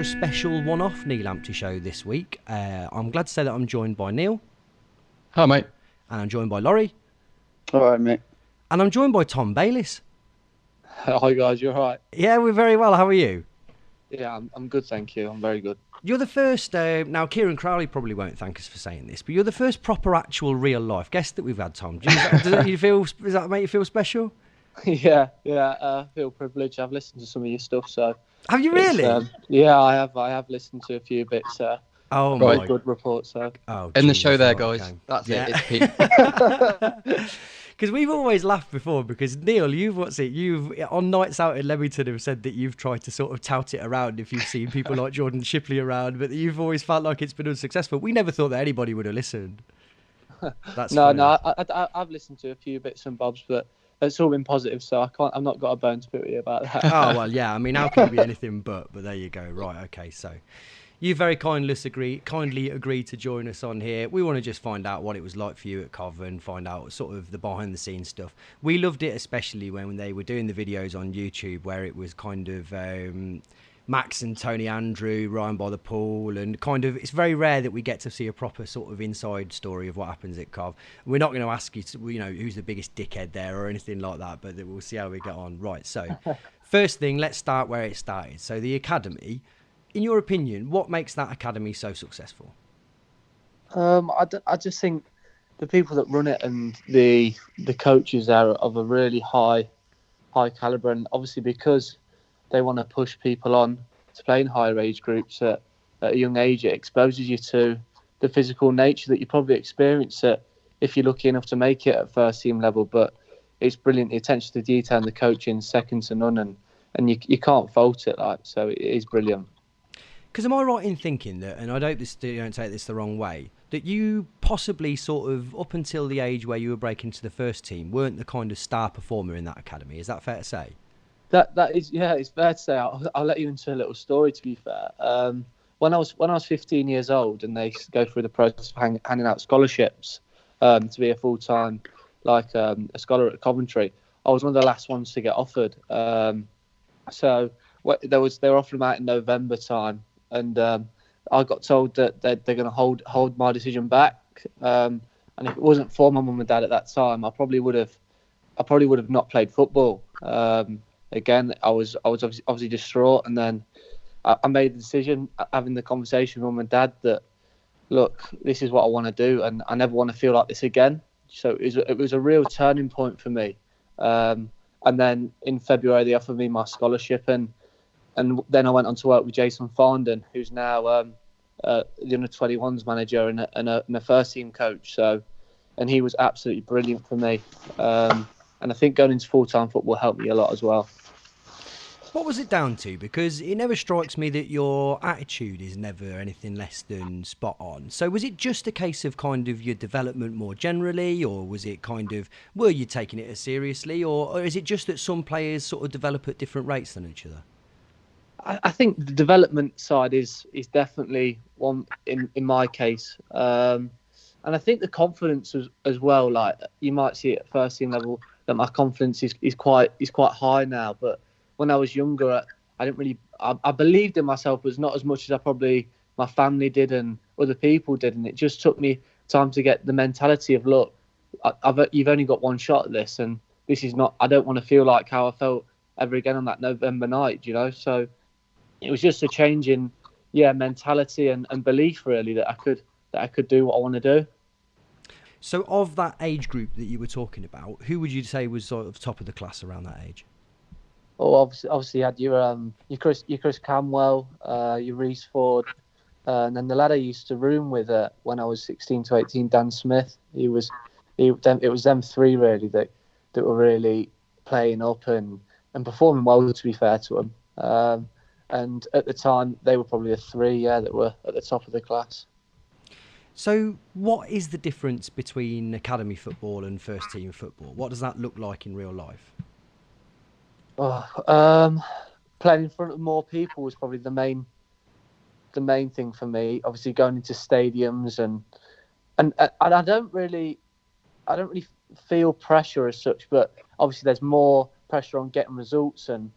extra special one-off Nii Lamptey Show this week. I'm glad to say that I'm joined by Neil. Hi, mate. And I'm joined by Laurie. All right, mate. And I'm joined by Tom Bayliss. Hi, guys. You all right? Yeah, we're very well. How are you? Yeah, I'm good, thank you. I'm very good. You're the first, now Kieran Crowley probably won't thank us for saying this, but you're the first proper, actual, real-life guest that we've had, Tom. Does that make you feel special? Yeah, I feel privileged. I've listened to some of your stuff, so... Have you really? Yeah, I have listened to a few bits. Oh, very my. Good reports, so... Oh, in the Jesus, show there, right, guys. okay. That's Yeah. it. It's Pete. Because we've always laughed before, because Neil, you've on nights out in Leamington have said that you've tried to sort of tout it around if you've seen people like Jordan Shipley around, but you've always felt like it's been unsuccessful. We never thought that anybody would have listened. That's funny. No, I've listened to a few bits and bobs, but it's all been positive, so I've not got a bone to pick with you about that. Oh, well, yeah, I mean, how can it be anything but there you go. Right, okay, so you very kindly agreed to join us on here. We want to just find out what it was like for you at Coven, find out sort of the behind-the-scenes stuff. We loved it, especially when they were doing the videos on YouTube where it was kind of Max and Tony Andrew, Ryan by the pool, and kind of, it's very rare that we get to see a proper sort of inside story of what happens at Cov. We're not going to ask you, who's the biggest dickhead there or anything like that, but we'll see how we get on. Right, so first thing, let's start where it started. So the academy... In your opinion, what makes that academy so successful? I just think the people that run it and the coaches are of a really high caliber, and obviously because they want to push people on to play in higher age groups at a young age, it exposes you to the physical nature that you probably experience it if you're lucky enough to make it at first team level. But it's brilliant, the attention to detail and the coaching, second to none, and you can't fault it. So it is brilliant. Because am I right in thinking that, and I don't take this the wrong way, that you possibly sort of, up until the age where you were breaking to the first team, weren't the kind of star performer in that academy? Is that fair to say? That is, yeah, it's fair to say. I'll let you into a little story, to be fair. When I was 15 years old and they go through the process of handing out scholarships to be a full-time, a scholar at Coventry, I was one of the last ones to get offered. So they were offering them out in November time. And I got told that they're going to hold my decision back. And if it wasn't for my mum and dad at that time, I probably would have not played football. Again, I was obviously distraught, and then I made the decision, having the conversation with mum and dad, that look, this is what I want to do, and I never want to feel like this again. So it was a real turning point for me. And then in February they offered me my scholarship, and then I went on to work with Jason Farndon, who's now the under-21s manager and a first-team coach. And he was absolutely brilliant for me. And I think going into full-time football helped me a lot as well. What was it down to? Because it never strikes me that your attitude is never anything less than spot on. So was it just a case of kind of your development more generally, or was it kind of, were you taking it as seriously, or is it just that some players sort of develop at different rates than each other? I think the development side is definitely one in my case, and I think the confidence as well. Like you might see at first team level that my confidence is quite high now. But when I was younger, I didn't really. I believed in myself, but not as much as I probably my family did and other people did, and it just took me time to get the mentality of look, you've only got one shot at this, and this is not. I don't want to feel like how I felt ever again on that November night. So. It was just a change in, mentality and belief really that I could do what I want to do. So, of that age group that you were talking about, who would you say was sort of top of the class around that age? Oh, obviously you had your Chris Camwell, your Reece Ford, and then the lad I used to room with when I was 16 to 18, Dan Smith. It was them three really that were really playing up and performing well. To be fair to them. And at the time, they were probably the three, that were at the top of the class. So what is the difference between academy football and first team football? What does that look like in real life? Playing in front of more people was probably the main thing for me. Obviously, going into stadiums and I don't really feel pressure as such, but obviously there's more pressure on getting results and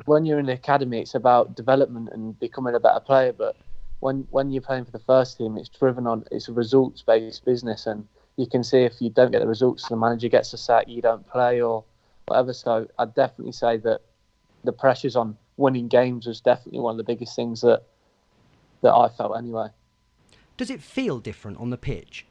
when you're in the academy, it's about development and becoming a better player. But when you're playing for the first team, it's a results-based business, and you can see if you don't get the results, the manager gets a sack, you don't play or whatever. So I'd definitely say that the pressures on winning games was definitely one of the biggest things that I felt anyway. Does it feel different on the pitch?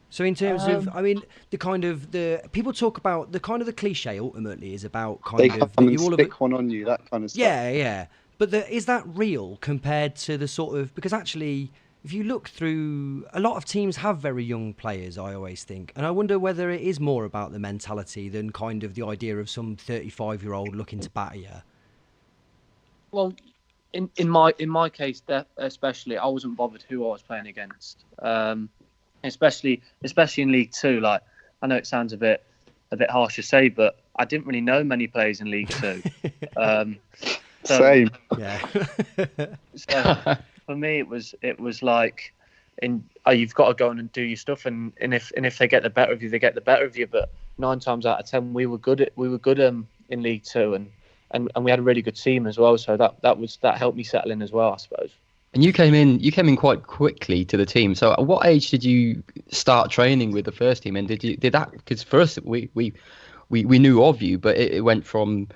So in terms of, I mean, the people talk about the cliche ultimately is about they come and stick one on you, that kind of stuff. Yeah. But is that real compared to the sort of, because actually, if you look through, a lot of teams have very young players, I always think. And I wonder whether it is more about the mentality than kind of the idea of some 35-year-old looking to batter you. Well, in my case, especially, I wasn't bothered who I was playing against. Especially in League Two. Like, I know it sounds a bit harsh to say, but I didn't really know many players in League Two. Same. Yeah. So for me, it was like, you've got to go on and do your stuff, and if they get the better of you, they get the better of you. But 9 times out of 10, we were good in League Two, and we had a really good team as well. So that helped me settle in as well, I suppose. And you came in quite quickly to the team. So at what age did you start training with the first team? And did that, because for us we knew of you, but it went from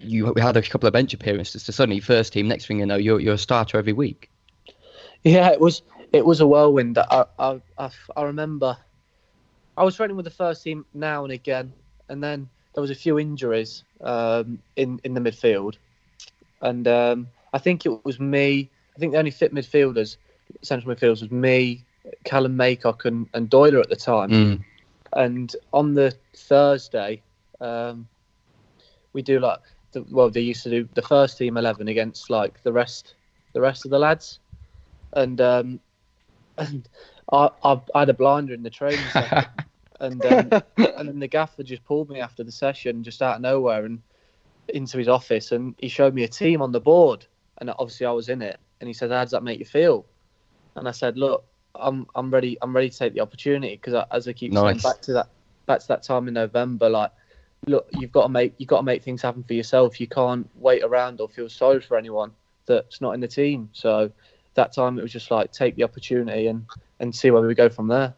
we had a couple of bench appearances to suddenly first team. Next thing you know, you're a starter every week. Yeah, it was a whirlwind. I remember I was training with the first team now and again, and then there was a few injuries in the midfield, and I think it was me. I think the only fit midfielders, central midfielders, was me, Callum Maycock, and Doyle at the time. Mm. And on the Thursday, we do they used to do the first team 11 against like the rest of the lads, and I had a blinder in the training session, and then the gaffer just pulled me after the session just out of nowhere and into his office, and he showed me a team on the board, and obviously I was in it. And he said, "How does that make you feel?" And I said, "Look, I'm ready. I'm ready to take the opportunity because, as I keep saying, back to that time in November, like, look, you've got to make things happen for yourself. You can't wait around or feel sorry for anyone that's not in the team." So that time it was just like take the opportunity and see where we go from there.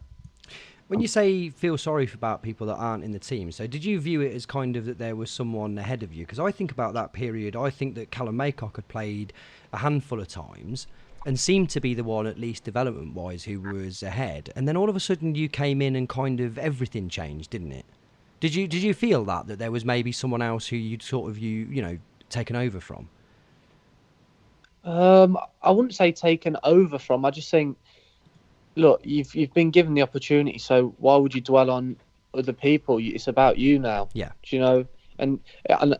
When you say feel sorry about people that aren't in the team, so did you view it as kind of that there was someone ahead of you? Because I think about that period, I think that Callum Maycock had played a handful of times and seemed to be the one, at least development-wise, who was ahead. And then all of a sudden you came in and kind of everything changed, didn't it? Did you feel that there was maybe someone else who you'd sort of taken over from? I wouldn't say taken over from. I just think, look, you've been given the opportunity, so why would you dwell on other people? It's about you now. Yeah. Do you know? And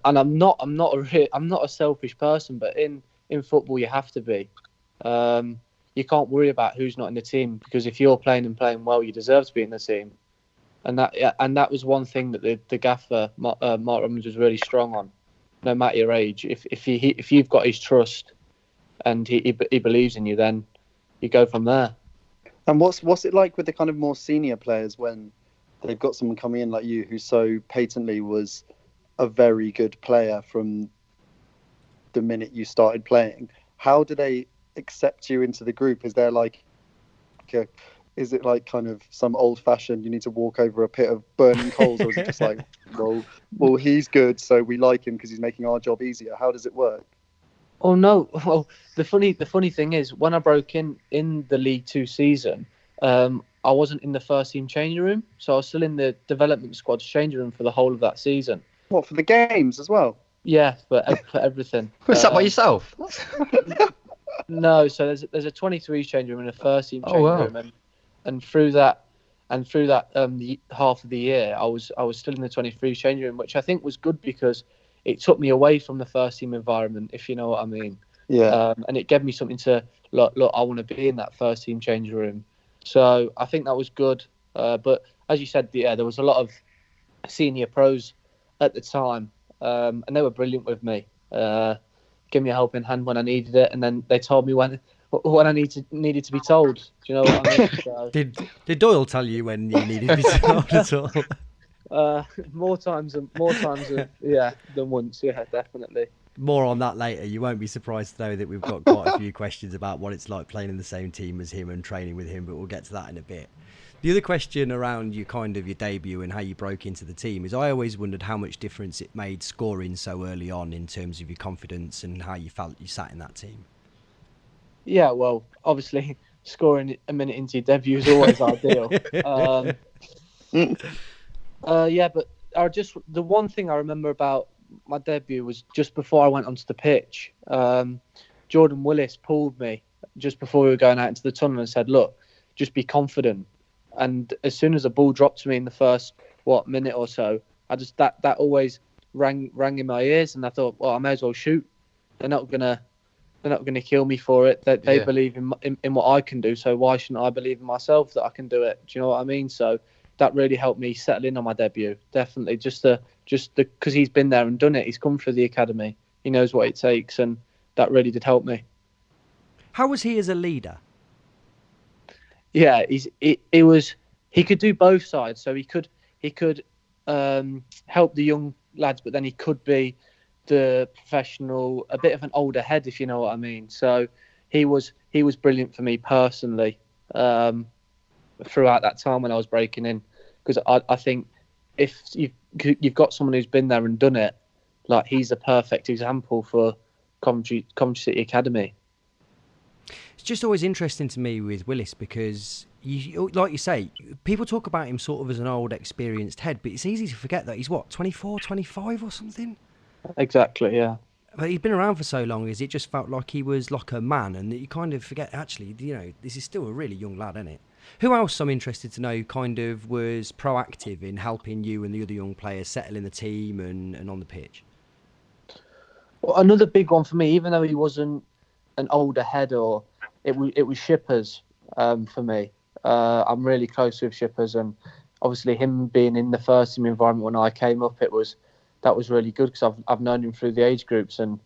I'm not a selfish person, but in football you have to be. You can't worry about who's not in the team, because if you're playing and playing well, you deserve to be in the team. And that was one thing that the gaffer Mark Robbins was really strong on. No matter your age, if you've got his trust and he believes in you, then you go from there. And what's it like with the kind of more senior players when they've got someone coming in like you who so patently was a very good player from the minute you started playing? How do they accept you into the group? Is there is it like kind of some old-fashioned, you need to walk over a pit of burning coals, or is it just like, well, he's good, so we like him because he's making our job easier? How does it work? Oh no! Well, the funny thing is, when I broke in the League Two season, I wasn't in the first team changing room, so I was still in the development squad's changing room for the whole of that season. What, for the games as well? Yeah, for everything. Was that by yourself? No, so there's a 23s changing room and a first team changing room, and through that the half of the year, I was still in the 23s changing room, which I think was good because it took me away from the first team environment, if you know what I mean. Yeah. And it gave me something to look. I want to be in that first team changing room. So I think that was good. But as you said, there was a lot of senior pros at the time, and they were brilliant with me. Give me a helping hand when I needed it, and then they told me when I needed to be told. Do you know what I mean? So, Did Doyle tell you when you needed to be told at all? More times than than once. Yeah, definitely. More on that later. You won't be surprised to know that we've got quite a few questions about what it's like playing in the same team as him and training with him, but we'll get to that in a bit. The other question around your debut and how you broke into the team is I always wondered how much difference it made scoring so early on in terms of your confidence and how you felt you sat in that team. Yeah, well, obviously scoring a minute into your debut is always ideal. Yeah, but the one thing I remember about my debut was just before I went onto the pitch. Jordan Willis pulled me just before we were going out into the tunnel and said, "Look, just be confident." And as soon as the ball dropped to me in the first minute or so, I just that always rang in my ears, and I thought, well, I may as well shoot. They're not gonna kill me for it. They believe in what I can do, so why shouldn't I believe in myself that I can do it? Do you know what I mean? So that really helped me settle in on my debut. Definitely, just because he's been there and done it. He's come through the academy. He knows what it takes, and that really did help me. How was he as a leader? Yeah, he could do both sides. So he could help the young lads, but then he could be the professional, a bit of an older head, if you know what I mean. So he was brilliant for me personally throughout that time when I was breaking in, because I think if you've got someone who's been there and done it, like he's a perfect example for Coventry City Academy. It's just always interesting to me with Willis because, like you say, people talk about him sort of as an old, experienced head, but it's easy to forget that he's, 24, 25 or something? Exactly, yeah. But he's been around for so long, it just felt like he was like a man, and that you kind of forget, actually, this is still a really young lad, isn't it? Who else I'm interested to know kind of was proactive in helping you and the other young players settle in the team and on the pitch? Well, another big one for me, even though he wasn't an older head, or it was Shippers for me. I'm really close with Shippers, and obviously him being in the first team environment when I came up, that was really good because I've known him through the age groups, and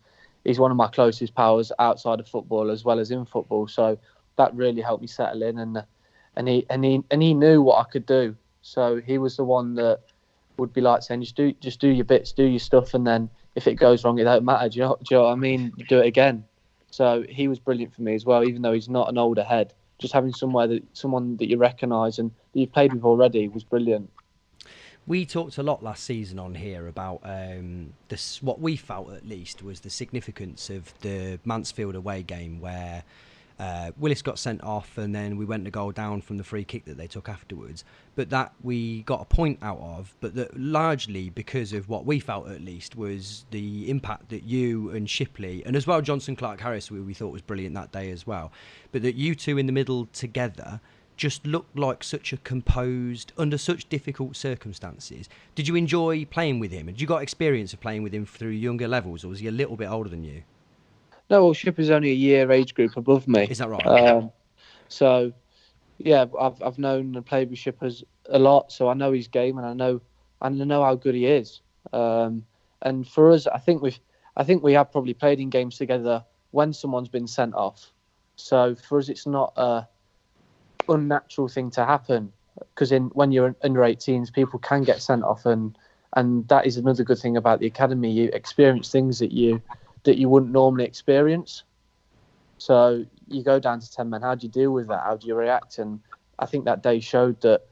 he's one of my closest pals outside of football as well as in football. So that really helped me settle in, and he knew what I could do. So he was the one that would be like saying, just do your bits, do your stuff, and then if it goes wrong, it don't matter. Do you know what I mean? You do it again. So he was brilliant for me as well, even though he's not an older head. Just having someone that you recognise and that you've played with already was brilliant. We talked a lot last season on here about what we felt at least was the significance of the Mansfield away game where Willis got sent off and then we went to goal down from the free kick that they took afterwards, but that we got a point out of, but that largely because of what we felt at least was the impact that you and Shipley, and as well Johnson Clark Harris, we thought was brilliant that day as well, but that you two in the middle together just looked like such a composed, under such difficult circumstances. Did you enjoy playing with him? Had you got experience of playing with him through younger levels, or was he a little bit older than you? No, well, Shipper's only a year age group above me. Is that right? So, yeah, I've known and played with Shippers a lot, so I know his game and I know how good he is. And for us, I think we have probably played in games together when someone's been sent off. So for us, it's not a unnatural thing to happen, because when you're under 18s, people can get sent off, and that is another good thing about the academy. You experience things that you wouldn't normally experience. So you go down to 10 men. How do you deal with that? How do you react? And I think that day showed that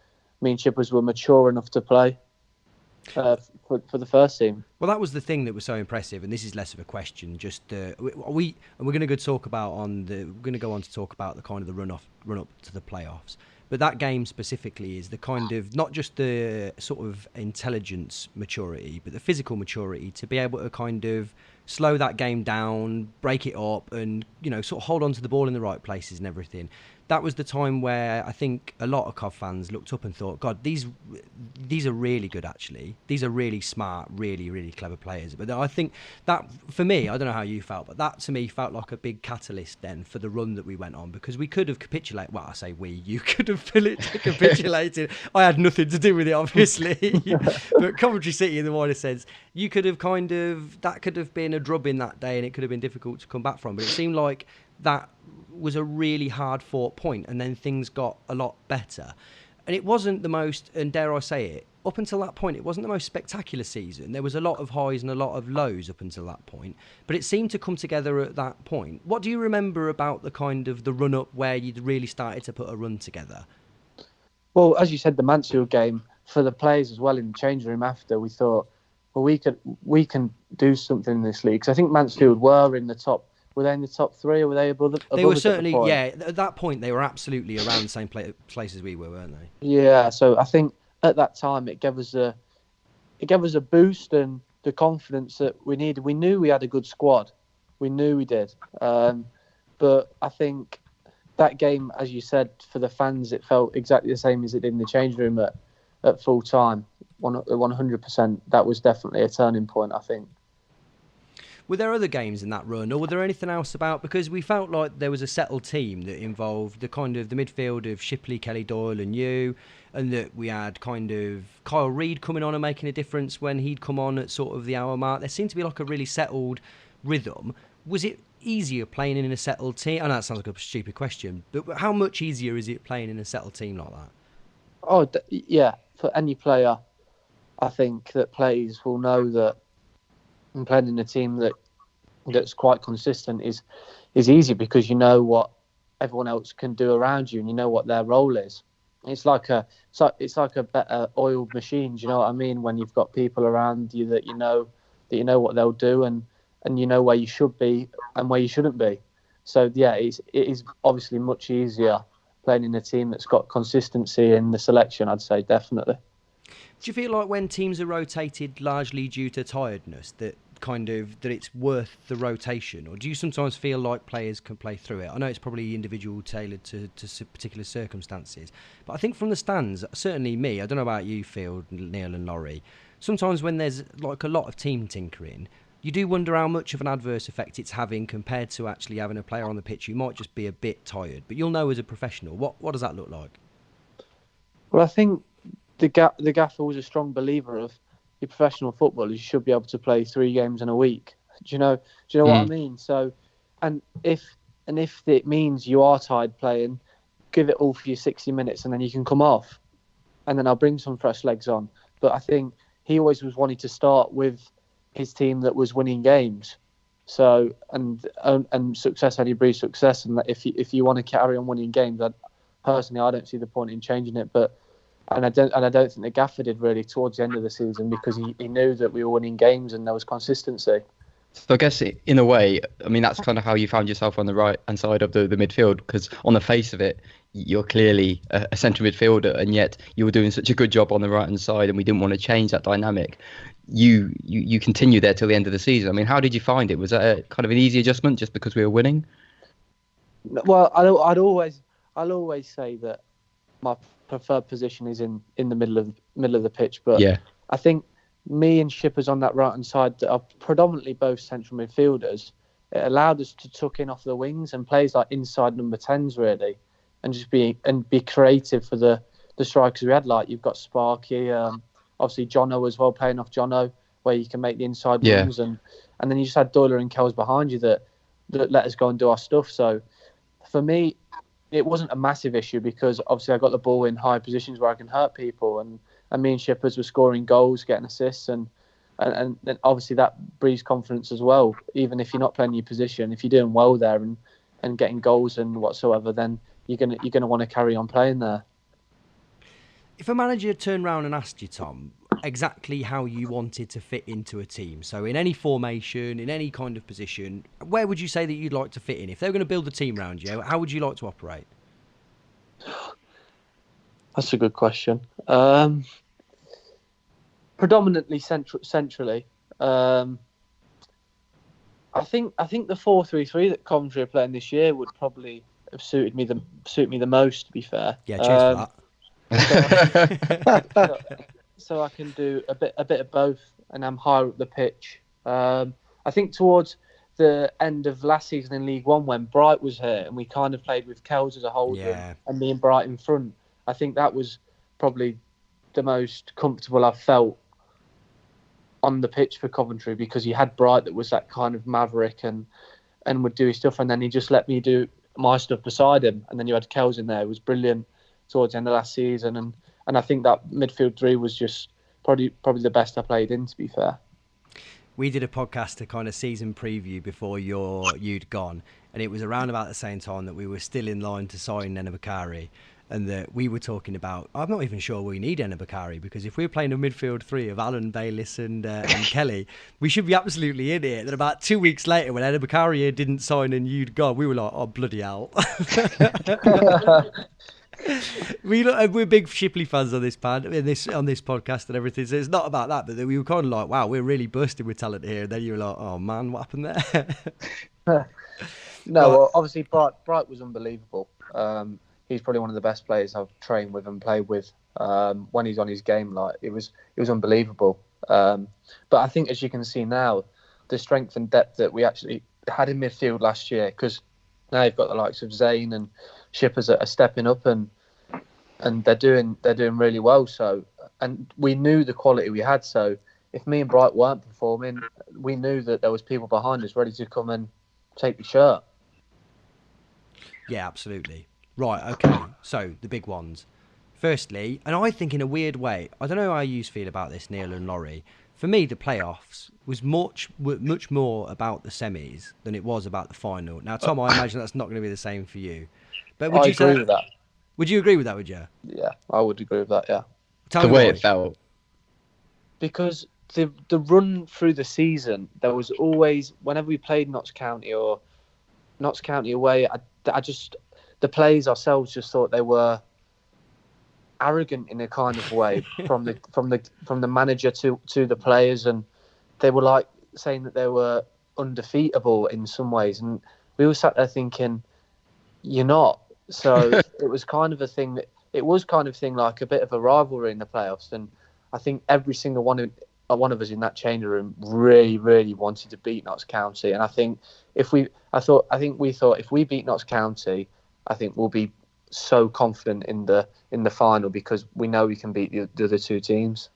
me and Chippers were mature enough to play for the first team. Well, that was the thing that was so impressive, and this is less of a question. Just we're going to go on to talk about the kind of the run up to the playoffs. But that game specifically is the kind of not just the sort of intelligence maturity, but the physical maturity to be able to kind of slow that game down, break it up, and sort of hold on to the ball in the right places and everything. That was the time where I think a lot of Cov fans looked up and thought, God, these are really good, actually. These are really smart, really, really clever players. But I think that, for me, I don't know how you felt, but that to me felt like a big catalyst then for the run that we went on, because we could have capitulated. Well, I say you could have capitulated. I had nothing to do with it, obviously. But Coventry City, in the wider sense, you could have that could have been a drubbing that day, and it could have been difficult to come back from. But it seemed like that was a really hard fought point, and then things got a lot better. And it wasn't the most, and dare I say it, up until that point, it wasn't the most spectacular season. There was a lot of highs and a lot of lows up until that point, but it seemed to come together at that point. What do you remember about the kind of the run-up where you'd really started to put a run together? Well, as you said, the Mansfield game, for the players as well in the change room after, we thought, well, we can do something in this league. Because I think Mansfield were in the top. Were they in the top three, or were they above? They were certainly, yeah. At that point, they were absolutely around the same place as we were, weren't they? Yeah. So I think at that time it gave us a boost and the confidence that we needed. We knew we had a good squad. We knew we did. But I think that game, as you said, for the fans, it felt exactly the same as it did in the change room at full time. 100%. That was definitely a turning point, I think. Were there other games in that run, or were there anything else about? Because we felt like there was a settled team that involved the kind of the midfield of Shipley, Kelly Doyle, and you, and that we had kind of Kyle Reid coming on and making a difference when he'd come on at sort of the hour mark. There seemed to be like a really settled rhythm. Was it easier playing in a settled team? I know that sounds like a stupid question, but how much easier is it playing in a settled team like that? Oh, yeah. For any player, I think that plays will know that playing in a team that's quite consistent is easy because you know what everyone else can do around you and you know what their role is. It's like a better oiled machine. Do you know what I mean? When you've got people around you that you know what they'll do and you know where you should be and where you shouldn't be. So yeah, it is obviously much easier playing in a team that's got consistency in the selection. I'd say definitely. Do you feel like when teams are rotated largely due to tiredness that it's worth the rotation, or do you sometimes feel like players can play through it? I know it's probably individual, tailored to particular circumstances, but I think from the stands, certainly me, I don't know about you, Phil, Neil and Laurie, sometimes when there's like a lot of team tinkering, you do wonder how much of an adverse effect it's having compared to actually having a player on the pitch who might just be a bit tired. But you'll know as a professional, what does that look like? Well, I think the gaffer was a strong believer of your professional football. You should be able to play 3 games in a week. Do you know what I mean? So, and if it means you are tired playing, give it all for your 60 minutes and then you can come off, and then I'll bring some fresh legs on. But I think he always was wanting to start with his team that was winning games. So and success only breeds success. And if you want to carry on winning games, personally I don't see the point in changing it. But I don't think the gaffer did really towards the end of the season because he knew that we were winning games and there was consistency. So I guess in a way, I mean, that's kind of how you found yourself on the right-hand side of the midfield, because on the face of it, you're clearly a central midfielder, and yet you were doing such a good job on the right-hand side, and we didn't want to change that dynamic. You continued there till the end of the season. I mean, how did you find it? Was that a kind of an easy adjustment just because we were winning? Well, I'll always say that my preferred position is in the middle of the pitch, but yeah. I think me and Shippers on that right-hand side that are predominantly both central midfielders, it allowed us to tuck in off the wings and plays like inside number 10s really, and just be creative for the strikers we had. Like you've got Sparky, obviously Jono as well, playing off Jono, where you can make the inside wings, and then you just had Doyle and Kells behind you that let us go and do our stuff. So for me, it wasn't a massive issue because obviously I got the ball in high positions where I can hurt people, and me and Shippers were scoring goals, getting assists, and then obviously that breeds confidence as well. Even if you're not playing your position, if you're doing well there and getting goals and whatsoever, then you're gonna want to carry on playing there. If a manager turned around and asked you, Tom, exactly how you wanted to fit into a team, so in any formation, in any kind of position, where would you say that you'd like to fit in? If they were going to build a team around you, how would you like to operate? That's a good question. Predominantly centrally. I think the 4-3-3 that Coventry are playing this year would probably have suited me the most. To be fair, yeah, cheers for that. So I can do a bit of both, and I'm higher up the pitch. I think towards the end of last season in League One, when Bright was here and we kind of played with Kells as a holder and me and Bright in front, I think that was probably the most comfortable I've felt on the pitch for Coventry, because you had Bright that was that kind of maverick and would do his stuff, and then he just let me do my stuff beside him, and then you had Kells in there. It was brilliant towards the end of last season, and I think that midfield 3 was just probably the best I played in, to be fair. We did a podcast, a kind of season preview before you'd gone, and it was around about the same time that we were still in line to sign Nene Bakari, and that we were talking about, I'm not even sure we need Nene Bakari, because if we're playing a midfield three of Alan, Bayliss and Kelly, we should be absolutely in it. Then about 2 weeks later, when Nene Bakari didn't sign and you'd gone, we were like, oh, bloody hell. We're big Shipley fans on this podcast and everything, so it's not about that, but we were kind of like, wow, we're really bursting with talent here, and then you were like, oh man, what happened there? Well, obviously Bright was unbelievable. He's probably one of the best players I've trained with and played with. When he's on his game, like it was unbelievable. But I think, as you can see now, the strength and depth that we actually had in midfield last year, because now you've got the likes of Zane and Shippers are stepping up and they're doing really well. So, and we knew the quality we had. So if me and Bright weren't performing, we knew that there was people behind us ready to come and take the shirt. Yeah, absolutely. Right, okay. So the big ones. Firstly, and I think in a weird way, I don't know how you feel about this, Neil and Laurie. For me, the playoffs was much more about the semis than it was about the final. Now, Tom, I imagine that's not going to be the same for you. But would I you agree with that. Would you agree with that? Would you? Yeah, I would agree with that. Yeah. The way it felt. Because the run through the season, there was always, whenever we played Notts County away, I just, the players ourselves just thought they were arrogant in a kind of way from the manager to the players, and they were like saying that they were undefeatable in some ways, and we were sat there thinking, you're not. So it was kind of a thing like a bit of a rivalry in the playoffs, and I think every single one of us in that changing room really, really wanted to beat Notts County, and I think we thought if we beat Notts County, I think we'll be so confident in the final, because we know we can beat the other two teams.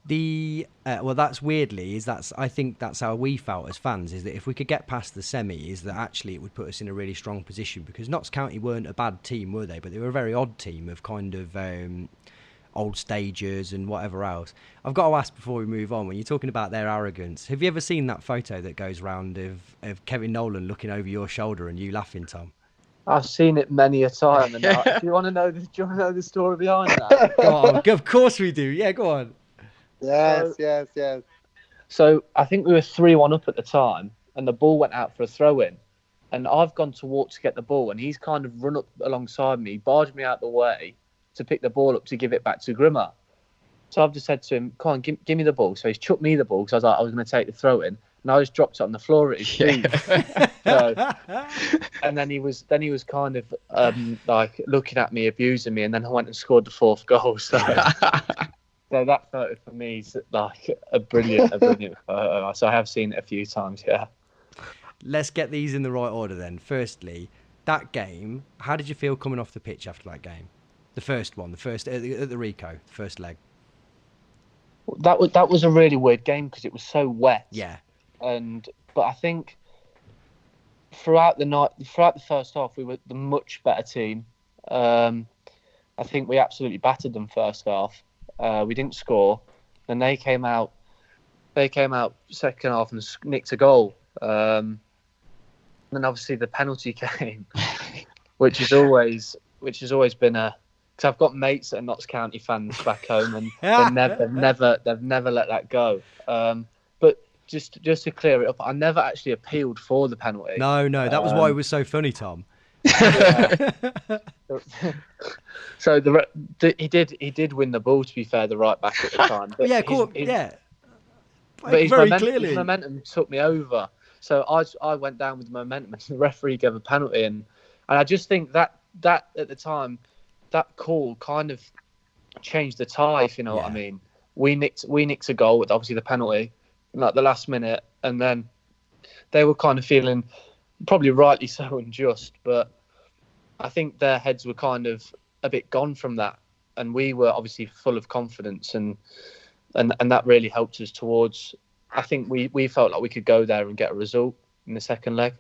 That's weirdly I think that's how we felt as fans, is that if we could get past the semi, is that actually it would put us in a really strong position, because Notts County weren't a bad team, were they? But they were a very odd team of kind of old stagers and whatever else. I've got to ask before we move on, when you're talking about their arrogance, have you ever seen that photo that goes round of Kevin Nolan looking over your shoulder and you laughing, Tom? I've seen it many a time. And do you want to know the story behind that? Go on, of course we do. Yeah, go on. Yes. So I think we were 3-1 up at the time, and the ball went out for a throw-in. And I've gone to walk to get the ball, and he's kind of run up alongside me, barged me out the way to pick the ball up to give it back to Grimmer. So I've just said to him, come on, give me the ball. So he's chucked me the ball, because I was going to take the throw-in, and I just dropped it on the floor at his feet. And then he was kind of like looking at me, abusing me, and then I went and scored the fourth goal. So that photo for me is like a brilliant photo. So I have seen it a few times. Yeah. Let's get these in the right order then. Firstly, that game. How did you feel coming off the pitch after that game? The first one, at the Rico, the first leg. That was a really weird game because it was so wet. Yeah. But I think throughout the first half, we were the much better team. I think we absolutely battered them first half. We didn't score, and they came out second half and nicked a goal. Then obviously the penalty came, which has always been a. Because I've got mates that are Notts County fans back home, and they've never let that go. But just to clear it up, I never actually appealed for the penalty. No, that was why it was so funny, Tom. So he did win the ball. To be fair, the right back at the time. But But his momentum took me over. So I went down with the momentum, and the referee gave a penalty, and I just think that at the time, that call kind of changed the tie, if you know what I mean. We nicked a goal with obviously the penalty, like the last minute, and then they were kind of feeling, probably rightly so, unjust, but I think their heads were kind of a bit gone from that, and we were obviously full of confidence, and that really helped us towards. I think we felt like we could go there and get a result in the second leg.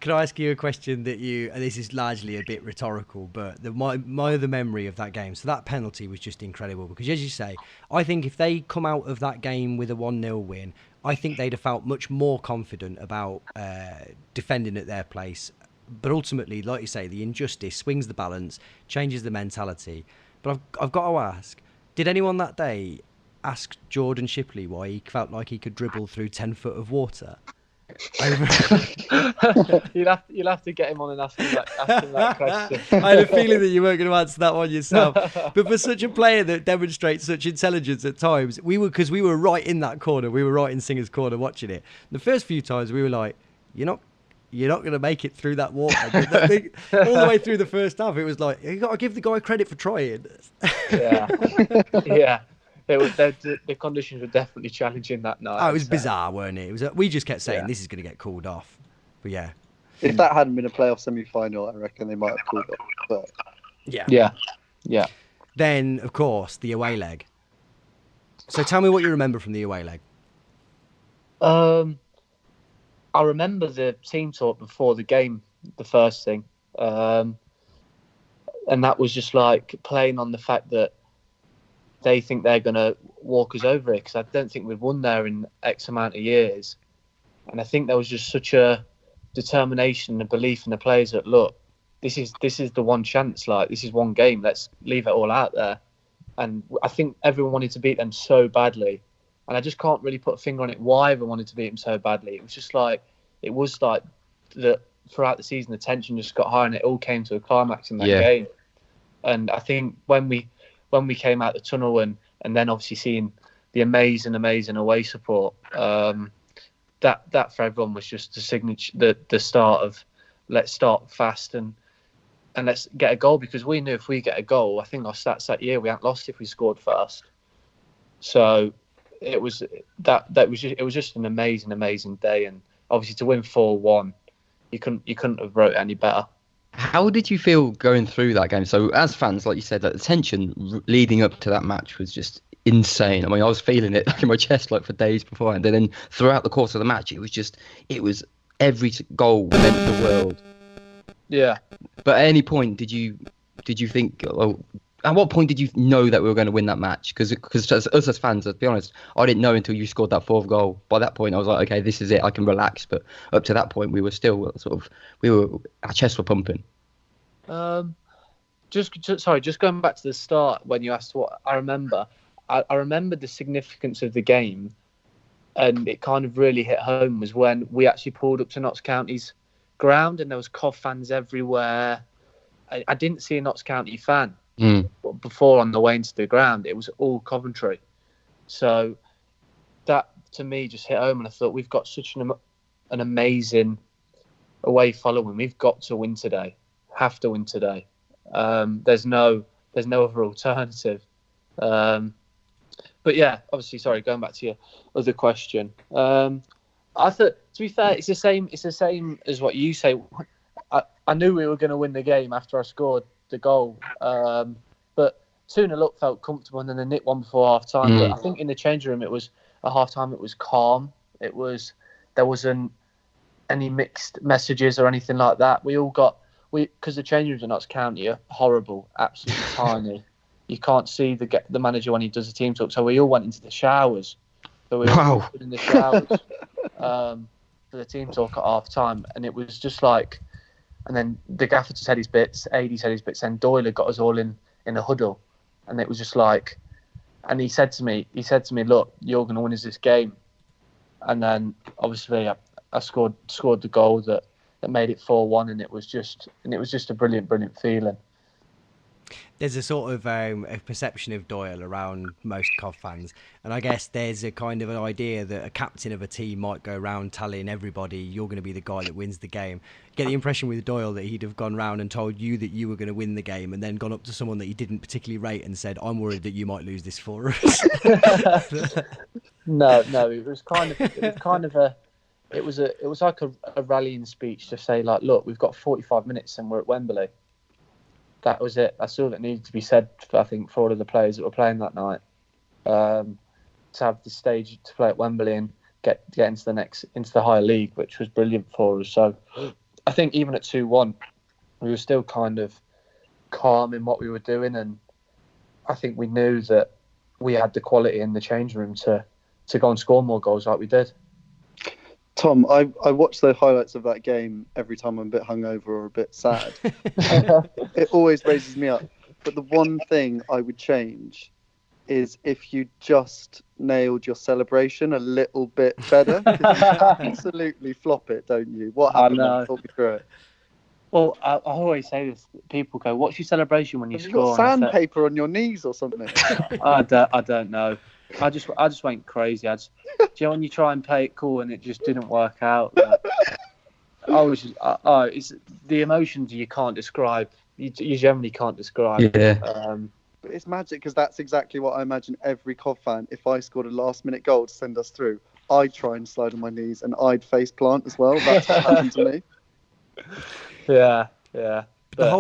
Can I ask you a question that and this is largely a bit rhetorical, but my other memory of that game, so that penalty was just incredible because, as you say, I think if they come out of that game with a 1-0 win, I think they'd have felt much more confident about defending at their place. But ultimately, like you say, the injustice swings the balance, changes the mentality. But I've got to ask, did anyone that day ask Jordan Shipley why he felt like he could dribble through 10 foot of water? You'll have to get him on and ask him that question. I had a feeling that you weren't going to answer that one yourself. But for such a player that demonstrates such intelligence at times, we were right in that corner. We were right in Singer's corner watching it. The first few times we were like, you're not going to make it through that water. All the way through the first half, it was like, you got to give the guy credit for trying. Yeah. The conditions were definitely challenging that night. Oh, it was bizarre, weren't it? We just kept saying this is going to get called off. But yeah. If that hadn't been a playoff semi-final, I reckon they might have called it. But Yeah. Then, of course, the away leg. So tell me what you remember from the away leg. I remember the team talk before the game, the first thing. And that was just like playing on the fact that they think they're going to walk us over it, because I don't think we've won there in X amount of years. And I think there was just such a determination and a belief in the players that, look, this is the one chance, like this is one game, let's leave it all out there. And I think everyone wanted to beat them so badly. And I just can't really put a finger on it why everyone wanted to beat them so badly. It was like that throughout the season, the tension just got higher and it all came to a climax in that game. And I think when we came out the tunnel and then obviously seeing the amazing away support, that for everyone was just the signature, the start of let's start fast and let's get a goal, because we knew if we get a goal, I think our stats that year, we hadn't lost if we scored first. So it was just an amazing day, and obviously to win 4-1, you couldn't have wrote it any better. How did you feel going through that game? So as fans, like you said, that the tension leading up to that match was just insane. I mean, I was feeling it like in my chest like for days beforehand. And then throughout the course of the match, it was every goal meant the world. Yeah. But at any point, did you think, well, at what point did you know that we were going to win that match? Because us as fans, let's be honest, I didn't know until you scored that fourth goal. By that point, I was like, okay, this is it. I can relax. But up to that point, we were still our chests were pumping. Just going back to the start when you asked what I remember. I remember the significance of the game, and it kind of really hit home was when we actually pulled up to Notts County's ground, and there was Cov fans everywhere. I didn't see a Notts County fan. But before on the way into the ground, it was all Coventry. So that to me just hit home, and I thought we've got such an amazing away following. We've got to win today. Have to win today. There's no other alternative. But yeah, obviously, sorry, going back to your other question. I thought, to be fair, it's the same as what you say. I knew we were going to win the game after I scored the goal. But 2-0 up felt comfortable, and then they nicked one before half time. But I think in the changing room, it was at half time, it was calm. There wasn't any mixed messages or anything like that. Because the changing rooms in Notts County are horrible, absolutely tiny. You can't see the manager when he does the team talk. So we all went into the showers. So we were all in the showers for the team talk at half time, and it was just like. And then the gaffer said his bits, AD said his bits, and Doyle had got us all in a huddle, and it was just like. And he said to me, "Look, you're going to win us this game." And then obviously I scored the goal that made it 4-1, and it was just a brilliant feeling. There's a sort of a perception of Doyle around most Cov fans, and I guess there's a kind of an idea that a captain of a team might go around telling everybody you're going to be the guy that wins the game. Get the impression with Doyle that he'd have gone round and told you that you were going to win the game, and then gone up to someone that he didn't particularly rate and said, "I'm worried that you might lose this for us." No, it was like a rallying speech to say, like, look, we've got 45 minutes and we're at Wembley. That was it. That's all that needed to be said, I think, for all of the players that were playing that night. To have the stage to play at Wembley and get into the higher league, which was brilliant for us. So I think even at 2-1, we were still kind of calm in what we were doing, and I think we knew that we had the quality in the change room to go and score more goals like we did. Tom, I watch the highlights of that game every time I'm a bit hungover or a bit sad. It always raises me up. But the one thing I would change is if you just nailed your celebration a little bit better. 'Cause you absolutely flop it, don't you? What happened? I know. Talk me through it. Well, I always say this. People go, "What's your celebration when you Have you score?" got sandpaper on your knees or something? I don't know. I just went crazy. Do you know when you try and play it cool and it just didn't work out? It's the emotions you can't describe. You generally can't describe. Yeah. But it's magic because that's exactly what I imagine every Cov fan. If I scored a last-minute goal to send us through, I'd try and slide on my knees and I'd face plant as well. That's what happened to me. Yeah. The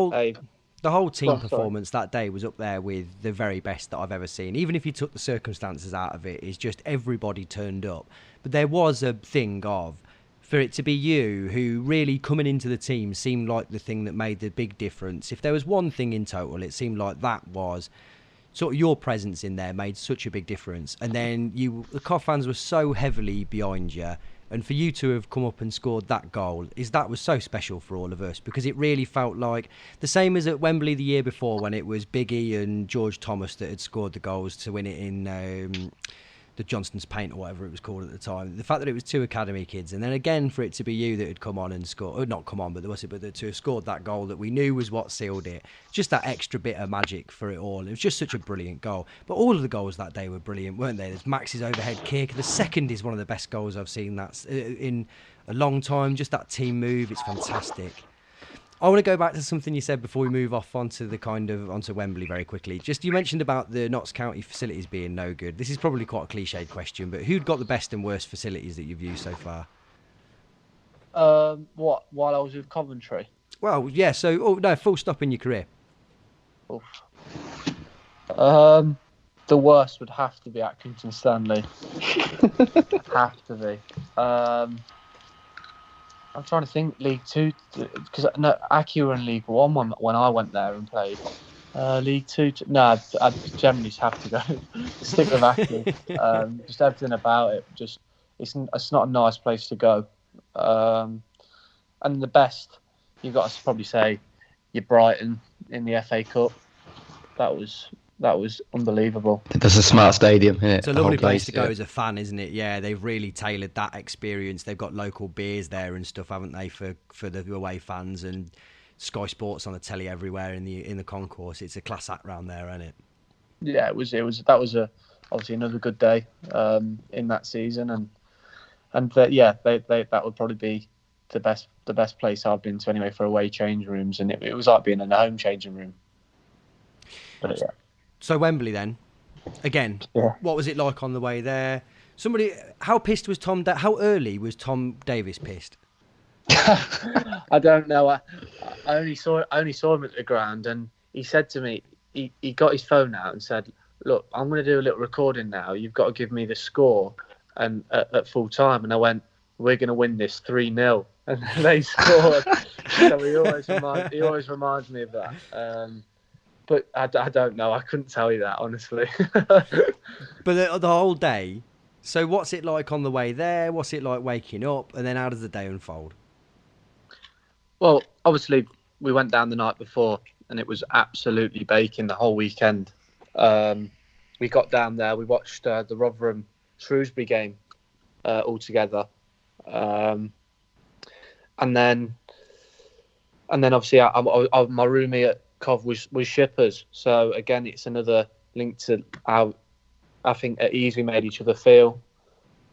whole team performance that day was up there with the very best that I've ever seen. Even if you took the circumstances out of it, it's just everybody turned up. But there was a thing of, for it to be you who really coming into the team seemed like the thing that made the big difference. If there was one thing in total, it seemed like that was sort of your presence in there made such a big difference. And then the Cov fans were so heavily behind you. And for you to have come up and scored that goal, that was so special for all of us, because it really felt like the same as at Wembley the year before when it was Biggie and George Thomas that had scored the goals to win it in the Johnston's Paint or whatever it was called at the time. The fact that it was two academy kids, and then again for it to be you that had come on and scored, or not come on, but to have scored that goal that we knew was what sealed it. Just that extra bit of magic for it all. It was just such a brilliant goal. But all of the goals that day were brilliant, weren't they? There's Max's overhead kick. The second is one of the best goals I've seen that's in a long time. Just that team move, it's fantastic. I want to go back to something you said before we move off onto Wembley very quickly. Just you mentioned about the Notts County facilities being no good. This is probably quite a cliched question, but who'd got the best and worst facilities that you've used so far? What? While I was with Coventry? Well, yeah. So, full stop in your career. Oof. The worst would have to be Accrington Stanley. Have to be. I'm trying to think League Two, because Aki were in League One when I went there and played. League Two, I'd generally just have to go stick with Aki. Just everything about it, it's not a nice place to go. And the best, you've got to probably say, your Brighton in the FA Cup. That was unbelievable. That's a smart stadium, isn't it? It's a lovely place to go as a fan, isn't it? Yeah, they've really tailored that experience. They've got local beers there and stuff, haven't they, for the away fans, and Sky Sports on the telly everywhere in the concourse. It's a class act round there, isn't it? Yeah, it was. That was obviously another good day in that season, and that would probably be the best place I've been to anyway for away change rooms, and it was like being in a home changing room. But yeah. So Wembley then, again, What was it like on the way there? How pissed was Tom? How early was Tom Davies pissed? I don't know. I only saw him at the ground, and he said to me, he got his phone out and said, "Look, I'm going to do a little recording now. You've got to give me the score and at full time." And I went, "We're going to win this 3-0," and they scored. So he always reminds me of that. But I don't know. I couldn't tell you that, honestly. But the whole day, so what's it like on the way there? What's it like waking up? And then how does the day unfold? Well, obviously, we went down the night before, and it was absolutely baking the whole weekend. We got down there. We watched the Rotherham-Shrewsbury game all together. And then obviously, my roomie at Cov was shippers, so again it's another link to how I think at ease we made each other feel,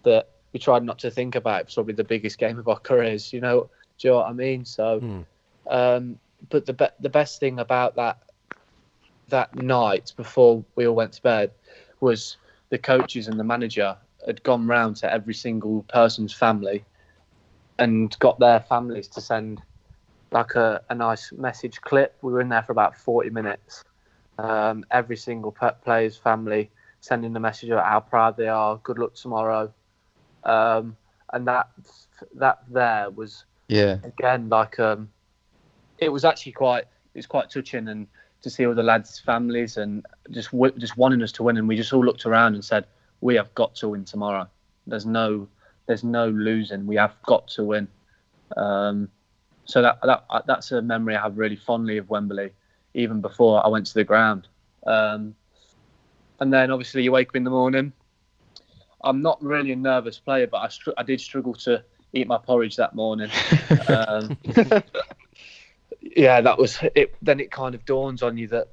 that we tried not to think about it. It's probably the biggest game of our careers, do you know what I mean? So but the best thing about that night before we all went to bed was the coaches and the manager had gone round to every single person's family and got their families to send like a nice message clip. We were in there for about 40 minutes. Every single player's family sending a message about how proud they are, good luck tomorrow. And that there was Yeah. Again, like it was actually quite touching, and to see all the lads' families and just wanting us to win, and we just all looked around and said, we have got to win tomorrow. There's no losing. We have got to win. So that's a memory I have really fondly of Wembley, even before I went to the ground. And then obviously you wake up in the morning. I'm not really a nervous player, but I did struggle to eat my porridge that morning. Yeah, that was it. Then it kind of dawns on you that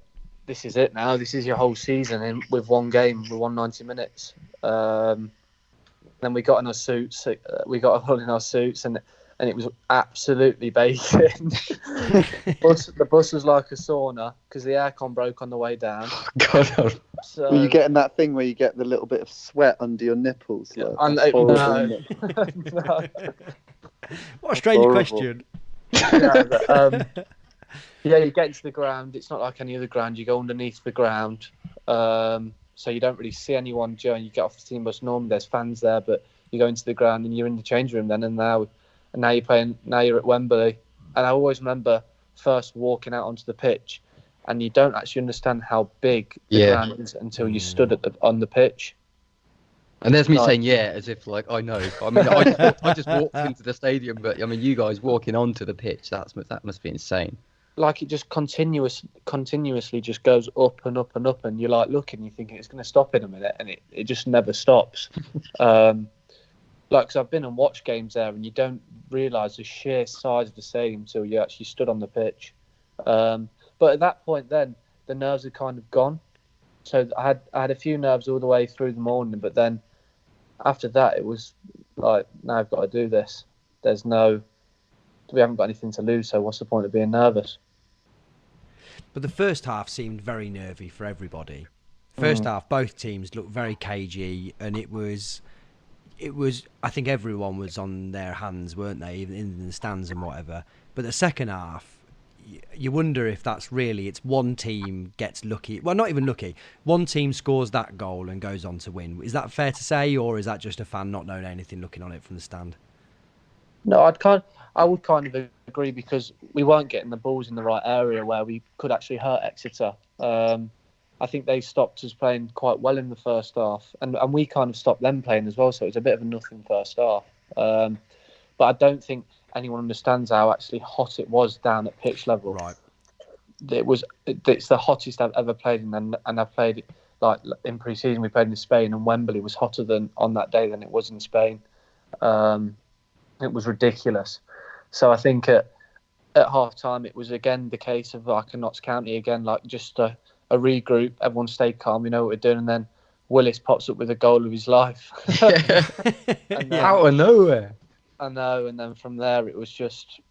this is it now. This is your whole season, and with one game, we won 90 minutes. Then we got in our suits. We got a hull in our suits, and it was absolutely baking. The bus was like a sauna because the aircon broke on the way down. God. So, were you getting that thing where you get the little bit of sweat under your nipples? Yeah, That's horrible, no. isn't it? No. What a strange horrible. question. Yeah, you get into the ground. It's not like any other ground. You go underneath the ground, so you don't really see anyone during you get off the team bus. Normally, there's fans there, but you go into the ground and you're in the change room then. And now you're playing. Now you're at Wembley, and I always remember first walking out onto the pitch, and you don't actually understand how big the ground is until you stood on the pitch. And there's me saying, yeah, as if like I know. I mean, I just walked into the stadium, but I mean, you guys walking onto the pitch, that must be insane. Like it just continuously just goes up and up and up, and you're like looking, you're thinking it's going to stop in a minute, and it just never stops. Because I've been and watched games there, and you don't realise the sheer size of the stadium until you actually stood on the pitch. But at that point, then the nerves had kind of gone. So I had a few nerves all the way through the morning, but then after that, it was like, now I've got to do this. We haven't got anything to lose, so what's the point of being nervous? But the first half seemed very nervy for everybody. First half, both teams looked very cagey, and it was. I think everyone was on their hands, weren't they? Even in the stands and whatever. But the second half, you wonder if that's really, it's one team gets lucky. Well, not even lucky. One team scores that goal and goes on to win. Is that fair to say, or is that just a fan not knowing anything, looking on it from the stand? No, I would kind of agree, because we weren't getting the balls in the right area where we could actually hurt Exeter. I think they stopped us playing quite well in the first half, and we kind of stopped them playing as well. So it was a bit of a nothing first half. But I don't think anyone understands how actually hot it was down at pitch level. Right. It's the hottest I've ever played in, and I've played it like in pre-season. We played in Spain, and Wembley was hotter than on that day than it was in Spain. It was ridiculous. So I think at half time it was again the case of like a Notts County again, like just a regroup. Everyone stayed calm, we know what we're doing, and then Willis pops up with a goal of his life. Out of nowhere. I know, and then from there it was just,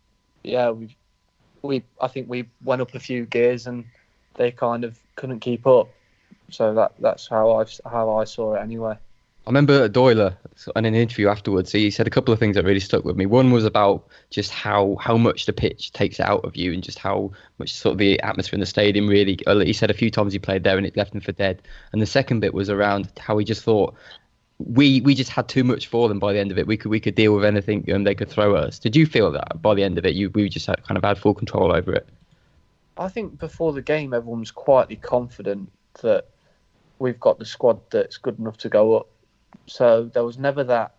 yeah, I think we went up a few gears and they kind of couldn't keep up. So that's how I saw it anyway. I remember Doyle in an interview afterwards, he said a couple of things that really stuck with me. One was about just how much the pitch takes it out of you, and just how much sort of the atmosphere in the stadium really. He said a few times he played there and it left him for dead. And the second bit was around how he just thought we just had too much for them by the end of it. We could deal with anything and they could throw at us. Did you feel that by the end of it we just kind of had full control over it? I think before the game everyone was quietly confident that we've got the squad that's good enough to go up. So there was never that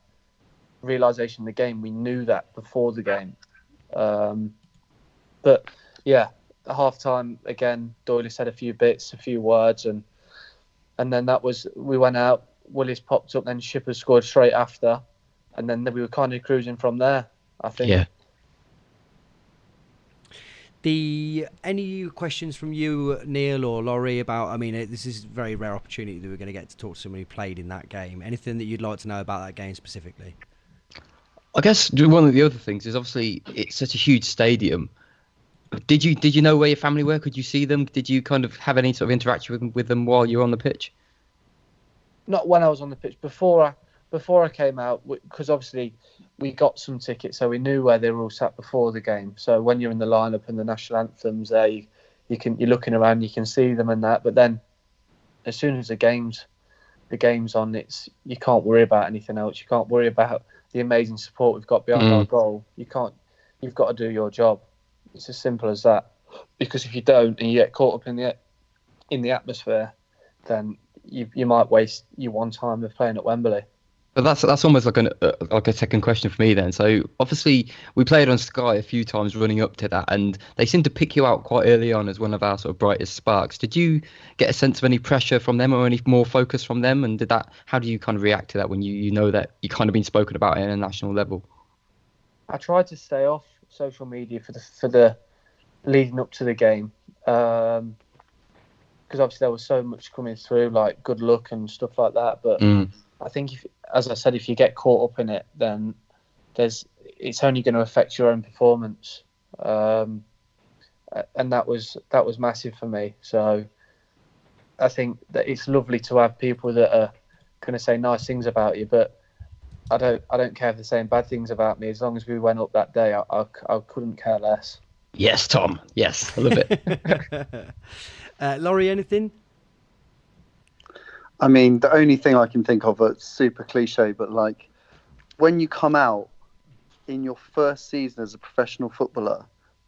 realisation in the game. We knew that before the game. But yeah, at half time again, Doyle said a few words, and then we went out. Willis popped up, then Shipper scored straight after, and then we were kind of cruising from there, I think. Yeah. Any questions from you, Neil or Laurie, about, I mean, this is a very rare opportunity that we're going to get to talk to someone who played in that game. Anything that you'd like to know about that game specifically? I guess one of the other things is obviously it's such a huge stadium. Did you know where your family were? Could you see them? Did you kind of have any sort of interaction with them while you were on the pitch? Not when I was on the pitch. Before I came out, because obviously we got some tickets, so we knew where they were all sat before the game. So when you're in the lineup and the national anthems there, you're looking around, you can see them and that. But then, as soon as the game's on, you can't worry about anything else. You can't worry about the amazing support we've got behind our goal. You you've got to do your job. It's as simple as that. Because if you don't and you get caught up in the atmosphere, then you might waste your one time of playing at Wembley. But that's almost like a second question for me then. So obviously we played on Sky a few times running up to that, and they seemed to pick you out quite early on as one of our sort of brightest sparks. Did you get a sense of any pressure from them or any more focus from them? And how do you kind of react to that when you know that you kind of been spoken about at a national level? I tried to stay off social media for the leading up to the game, because obviously there was so much coming through, like good luck and stuff like that. But I think, as I said, if you get caught up in it, then it's only going to affect your own performance, and that was massive for me. So I think that it's lovely to have people that are going to say nice things about you, but I don't care if they're saying bad things about me. As long as we went up that day, I couldn't care less. Yes, Tom. Yes, I love it. Laurie, anything? I mean, the only thing I can think of that's super cliche, but like when you come out in your first season as a professional footballer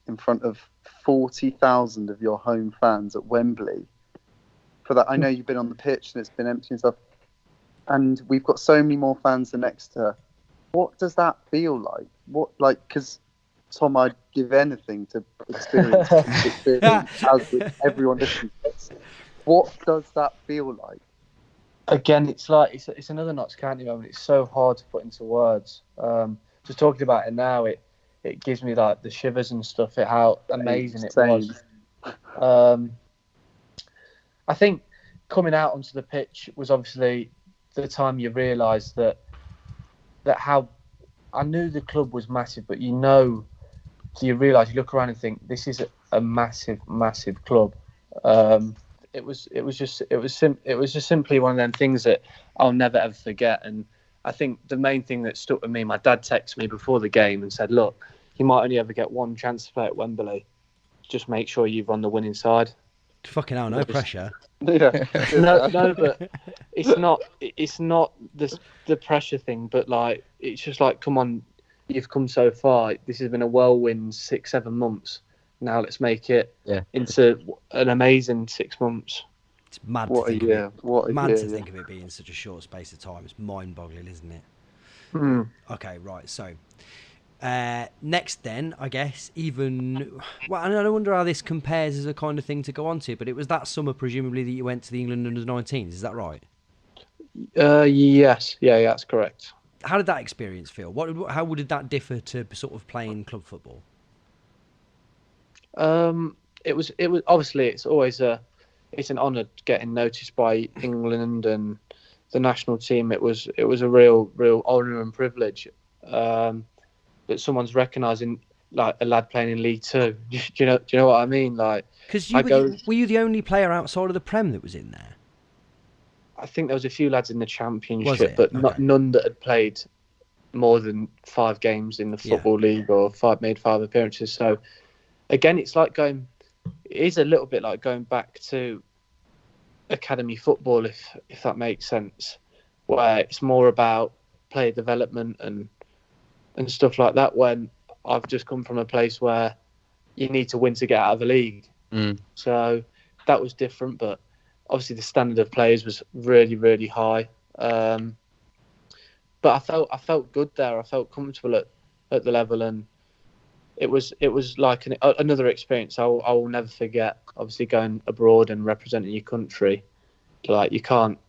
in front of 40,000 of your home fans at Wembley, for that, I know you've been on the pitch and it's been empty and stuff, and we've got so many more fans than Exeter. What does that feel like? Because Tom, I'd give anything to experience as with everyone listening to this. What does that feel like? Again, it's like it's another Notts County moment. It's so hard to put into words. Just talking about it now, it gives me like the shivers and stuff. How amazing it was. I think coming out onto the pitch was obviously the time you realised that how I knew the club was massive, but so you realise, you look around and think this is a massive, massive club. It was just simply one of them things that I'll never ever forget. And I think the main thing that stuck with me, my dad texted me before the game and said, "Look, you might only ever get one chance to play at Wembley. Just make sure you're on the winning side." Fucking hell, no pressure. Yeah. No, but it's not the pressure thing, but like it's just like, come on, you've come so far. This has been a whirlwind 6-7 months. Now let's make it into an amazing 6 months. It's mad What to a think year. of it. What a Mad year, to think of it being such a short space of time. It's mind-boggling, isn't it? Okay, right. So next then, I guess, and I wonder how this compares as a kind of thing to go on to, but it was that summer, presumably, that you went to the England under-19s. Is that right? Yes. Yeah, that's correct. How did that experience feel? How did that differ to sort of playing club football? It was obviously it's always it's an honour getting noticed by England and the national team. It was a real honour and privilege that someone's recognising like a lad playing in League Two. Do you know what I mean? Like, because were you the only player outside of the Prem that was in there? I think there was a few lads in the Championship, but okay. none that had played more than 5 games in the Football League or made 5 appearances. So again, it is a little bit like going back to academy football, if that makes sense, where it's more about player development and stuff like that, when I've just come from a place where you need to win to get out of the league. So that was different, but obviously the standard of players was really, really high. But I felt good there. I felt comfortable at the level, and it was like another experience I will never forget. Obviously, going abroad and representing your country, like you can't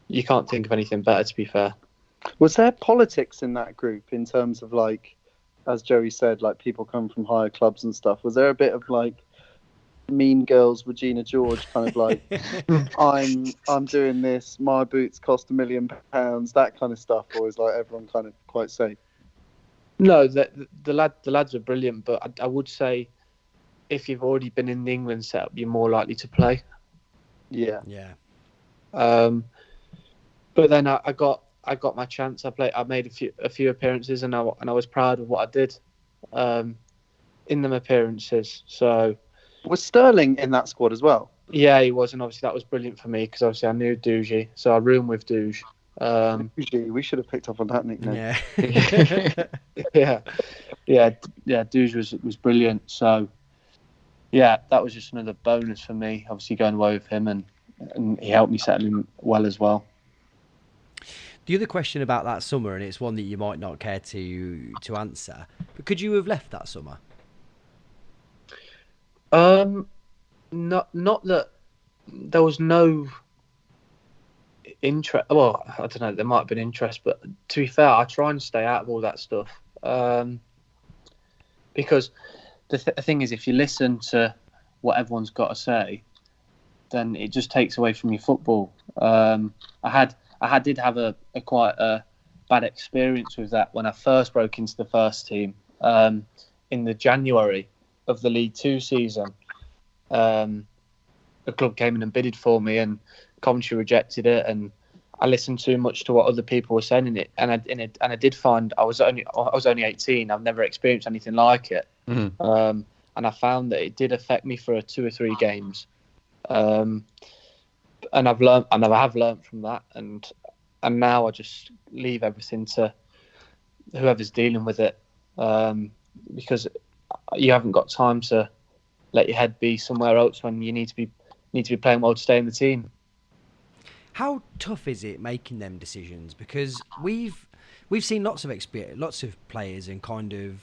think of anything better, to be fair. Was there politics in that group in terms of, like, as Joey said, like people come from higher clubs and stuff? Was there a bit of like Mean Girls, Regina George kind of like, I'm doing this, my boots cost £1 million, that kind of stuff, or is like everyone kind of quite safe? No, the lads are brilliant, but I would say if you've already been in the England setup, you're more likely to play. Yeah. But then I got my chance. I made a few appearances, and I was proud of what I did in them appearances. So was Sterling in that squad as well? Yeah, he was, and obviously that was brilliant for me because obviously I knew Dougie, so I roomed with Dougie. Usually, we should have picked up on that nickname. Yeah. yeah. Duge was brilliant. So yeah, that was just another bonus for me. Obviously going away with him, and he helped me settle in well as well. The other question about that summer, and it's one that you might not care to answer, but could you have left that summer? Not that there was no interest. Well, I don't know. There might have been interest, but to be fair, I try and stay out of all that stuff. Because the thing is, if you listen to what everyone's got to say, then it just takes away from your football. I did have a quite a bad experience with that when I first broke into the first team in the January of the League Two season. A club came in and bidded for me, and Coventry rejected it, and I listened too much to what other people were saying in it, and I did find I was only 18. I've never experienced anything like it, and I found that it did affect me for 2 or 3 games, and I've learned from that, and now I just leave everything to whoever's dealing with it, because you haven't got time to let your head be somewhere else when you need to be playing well to stay in the team. How tough is it making them decisions? Because we've seen lots of players and kind of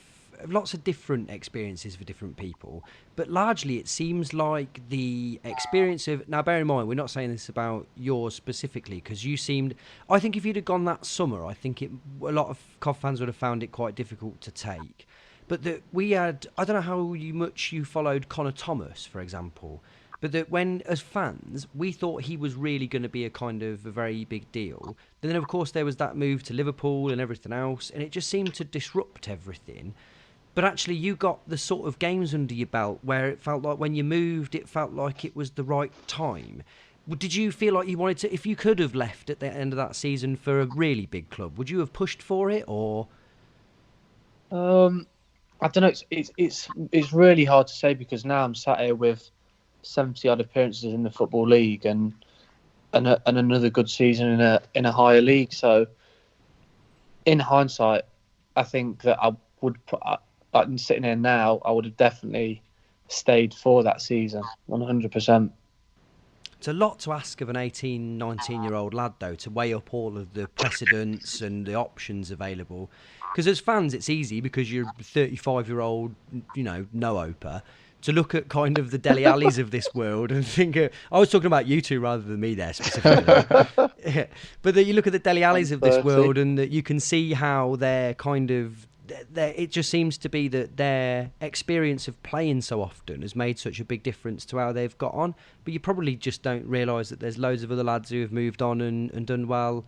lots of different experiences for different people, but largely it seems like the experience of, now bear in mind we're not saying this about yours specifically, because I think if you'd have gone that summer, I think a lot of Cov fans would have found it quite difficult to take. But that we had, I don't know how much you followed Connor Thomas, for example, but that when, as fans, we thought he was really going to be a kind of a very big deal. Then, of course, there was that move to Liverpool and everything else, and it just seemed to disrupt everything. But actually, you got the sort of games under your belt where it felt like when you moved, it felt like it was the right time. Did you feel like you wanted to, if you could have left at the end of that season for a really big club, would you have pushed for it, or? I don't know. It's really hard to say, because now I'm sat here with 70 odd appearances in the Football League and another good season in a higher league. So, in hindsight, I think that I would, like sitting here now, I would have definitely stayed for that season, 100%. It's a lot to ask of an 18, 19-year-old lad, though, to weigh up all of the precedents and the options available. Because as fans, it's easy because you're a 35-year-old, no-oper, to look at kind of the Dele Allis of this world and think... I was talking about you two rather than me there, specifically. But that you look at the Dele Allis of this world and that you can see how they're kind of... it just seems to be that their experience of playing so often has made such a big difference to how they've got on. But you probably just don't realise that there's loads of other lads who have moved on and done well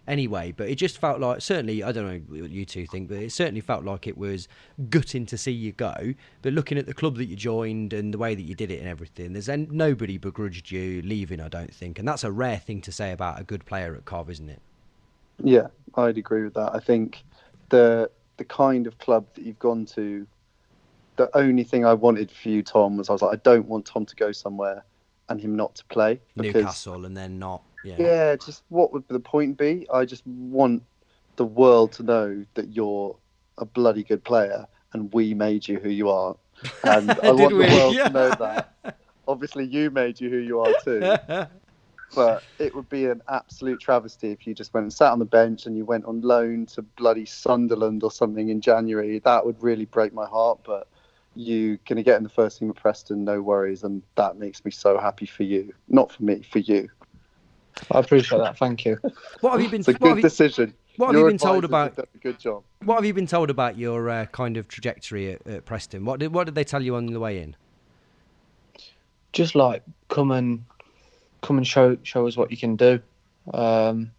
anyway. But it just felt like, certainly, I don't know what you two think, but it certainly felt like it was gutting to see you go. But looking at the club that you joined and the way that you did it and everything, nobody begrudged you leaving, I don't think. And that's a rare thing to say about a good player at Cov, isn't it? Yeah, I'd agree with that. I think the kind of club that you've gone to, the only thing I wanted for you, Tom, was I was like, I don't want Tom to go somewhere and him not to play. Newcastle and then not. Yeah, just what would the point be? I just want the world to know that you're a bloody good player and we made you who you are. And I want the world to know that. Obviously, you made you who you are too. But it would be an absolute travesty if you just went and sat on the bench and you went on loan to bloody Sunderland or something in January. That would really break my heart. But you're going to get in the first team of Preston, no worries. And that makes me so happy for you. Not for me, for you. I appreciate that. Thank you. What have you been? It's a good decision. What have you been told about? Done a good job. What have you been told about your kind of trajectory at Preston? What did they tell you on the way in? Just like come and show us what you can do. I'm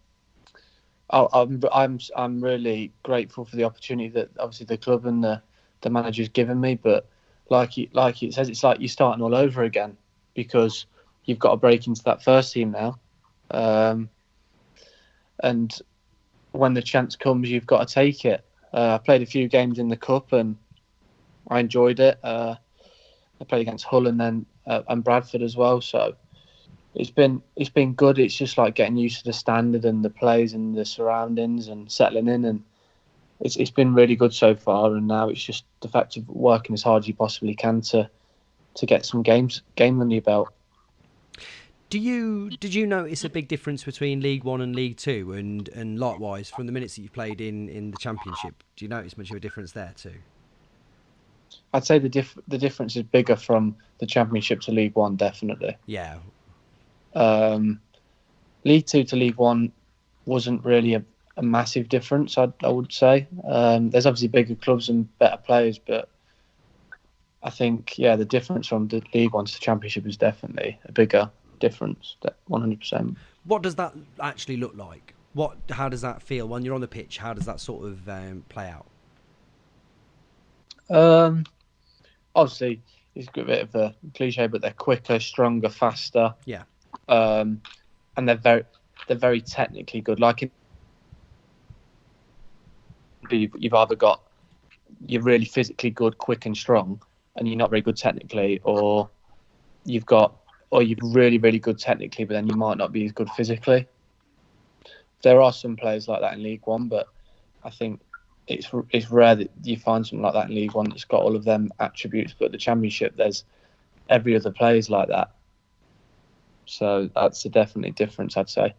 really grateful for the opportunity that obviously the club and the manager's given me. But like it says, it's like you're starting all over again because you've got to break into that first team now. And when the chance comes, you've got to take it. I played a few games in the cup and I enjoyed it. I played against Hull and then and Bradford as well. So It's been good. It's just like getting used to the standard and the plays and the surroundings and settling in, and it's been really good so far. And now it's just the fact of working as hard as you possibly can to get some game under your belt. Did you notice a big difference between League One and League Two, and likewise from the minutes that you played in the Championship? Do you notice much of a difference there too? I'd say the difference is bigger from the Championship to League One, definitely. Yeah. League Two to League One wasn't really a massive difference, I would say. There's obviously bigger clubs and better players, but I think, the difference from the League One to the Championship is definitely a bigger difference, 100%. What does that actually look like? How does that feel when you're on the pitch? How does that sort of play out? Obviously, it's a bit of a cliche, but they're quicker, stronger, faster. Yeah. And they're very technically good. Like you've either got you're really physically good, quick and strong, and you're not very good technically, or you're really, really good technically, but then you might not be as good physically. There are some players like that in League One, but I think it's rare that you find something like that in League One that's got all of them attributes. But the Championship, there's every other player's like that. So that's a definite difference, I'd say.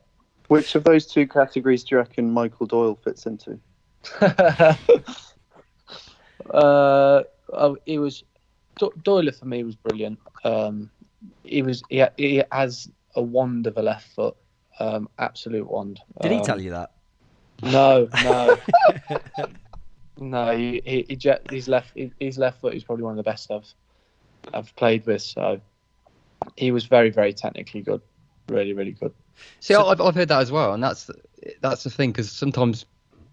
Which of those two categories do you reckon Michael Doyle fits into? Doyle for me was brilliant. He has a wand of a left foot, absolute wand. Did he tell you that? No. No, his left foot is probably one of the best I've played with. So he was very, very technically good, really, really good. See, I've heard that as well, and that's the thing, because sometimes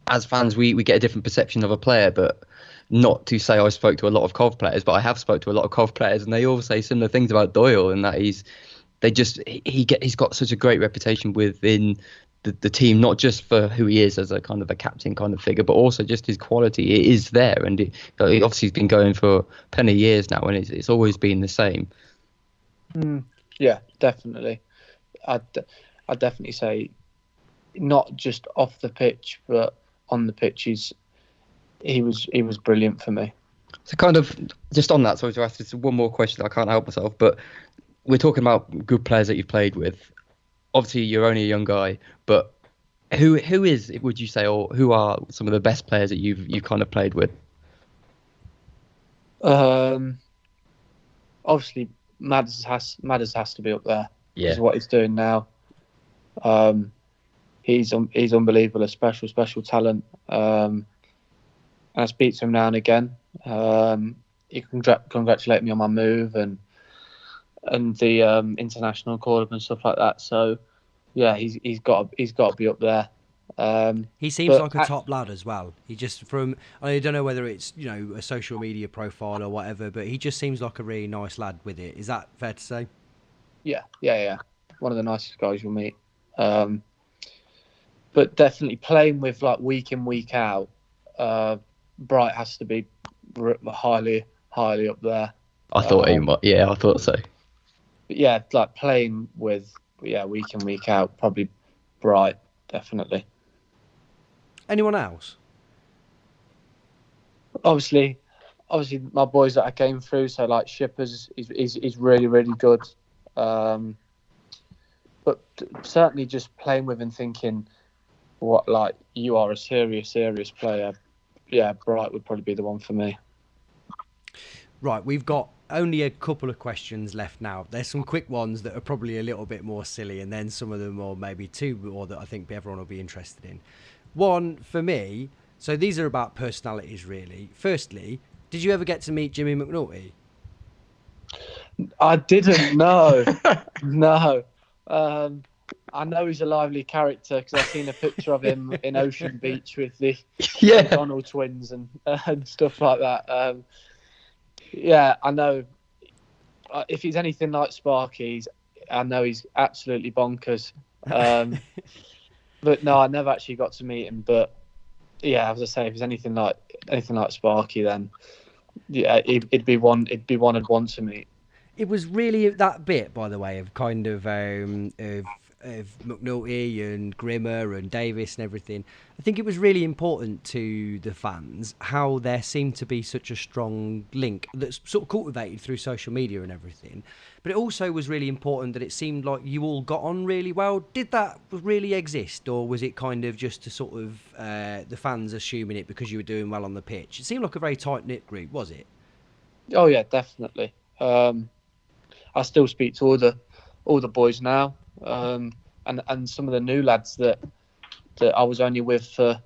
as fans we get a different perception of a player, but not to say I spoke to a lot of Cov players, but I have spoke to a lot of Cov players, and they all say similar things about Doyle, and that he's got such a great reputation within the team, not just for who he is as a kind of a captain kind of figure, but also just his quality. It is there, and he obviously has been going for plenty of years now, and it's always been the same. Yeah, definitely. I'd definitely say not just off the pitch, but on the pitch, he was brilliant for me. So kind of just on that, sorry to ask this one more question, I can't help myself, but we're talking about good players that you've played with. Obviously, you're only a young guy, but who is, would you say, or who are some of the best players that you've kind of played with? Obviously, Madders has to be up there. Yeah. Is what he's doing now. He's unbelievable, a special talent. And I speak to him now and again. He congratulate me on my move and the international call up and stuff like that. So yeah, he's got to be up there. He seems like a top lad as well. He just I don't know whether it's a social media profile or whatever, but he just seems like a really nice lad with it. Is that fair to say? Yeah. One of the nicest guys you'll meet. But definitely playing with like week in, week out, Bright has to be highly up there. I thought he might. Yeah, I thought so. But yeah, like playing with week in, week out, probably Bright, definitely. Anyone else? Obviously, my boys that I came through. So like Shippers, he's really, really good. But certainly just playing with and thinking, what, like, you are a serious player. Yeah, Bright would probably be the one for me. Right, we've got only a couple of questions left now. There's some quick ones that are probably a little bit more silly, and then some of them, or maybe two more, that I think everyone will be interested in. One, for me, so these are about personalities, really. Firstly, did you ever get to meet Jimmy McNulty? I didn't, no. No. I know he's a lively character because I've seen a picture of him in Ocean Beach with the Donald twins and stuff like that. Yeah, I know. If he's anything like Sparky, I know he's absolutely bonkers. But no, I never actually got to meet him. But yeah, as I say, if he's anything like Sparky, then yeah, it'd be one I'd want to meet. it was really that bit, by the way, of kind of McNulty and Grimmer and Davis and everything. I think it was really important to the fans how there seemed to be such a strong link that's sort of cultivated through social media and everything. But it also was really important that it seemed like you all got on really well. Did that really exist, or was it kind of just to sort of the fans assuming it because you were doing well on the pitch? It seemed like a very tight-knit group, was it? Oh yeah, definitely. I still speak to all the boys now, and some of the new lads that I was only with for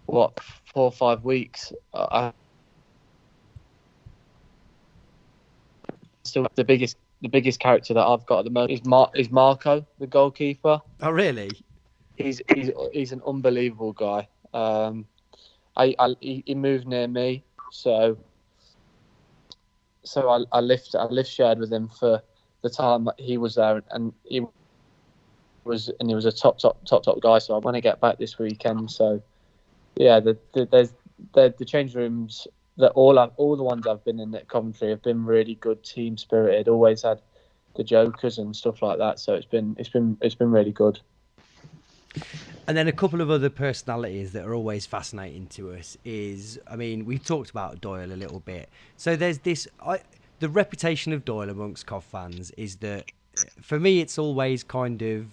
4 or 5 weeks. I still the biggest character that I've got at the moment is Marco, the goalkeeper. Oh really? He's an unbelievable guy. He moved near me, so I lift shared with him for the time that he was there, and he was a top guy. So I want to get back this weekend. So yeah, the change rooms that all the ones I've been in at Coventry have been really good, team spirited. Always had the jokers and stuff like that. So it's been really good. And then a couple of other personalities that are always fascinating to us is, I mean, we've talked about Doyle a little bit. So there's this, the reputation of Doyle amongst Cov fans is that, for me, it's always kind of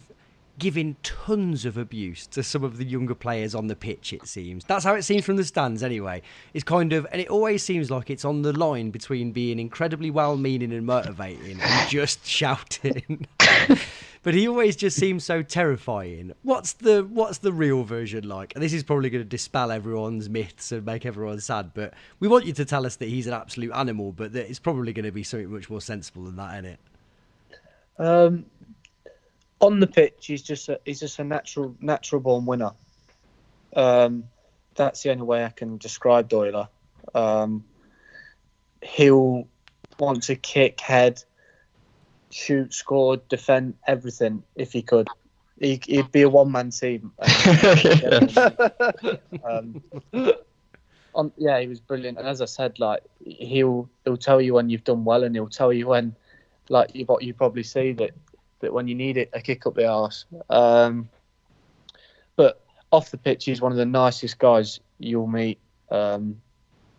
giving tons of abuse to some of the younger players on the pitch, it seems. That's how it seems from the stands anyway. It's kind of, and it always seems like it's on the line between being incredibly well-meaning and motivating and just shouting. But he always just seems so terrifying. What's the real version like? And this is probably going to dispel everyone's myths and make everyone sad, but we want you to tell us that he's an absolute animal, but that it's probably going to be something much more sensible than that, isn't it? On the pitch, he's just a natural born winner. That's the only way I can describe Doyle. He'll want to kick, head, shoot, score, defend, everything if he could. He'd be a one-man team. He was brilliant, and as I said, like he'll tell you when you've done well, and he'll tell you when, like what you probably see that when you need it, a kick up the arse. But off the pitch, he's one of the nicest guys you'll meet.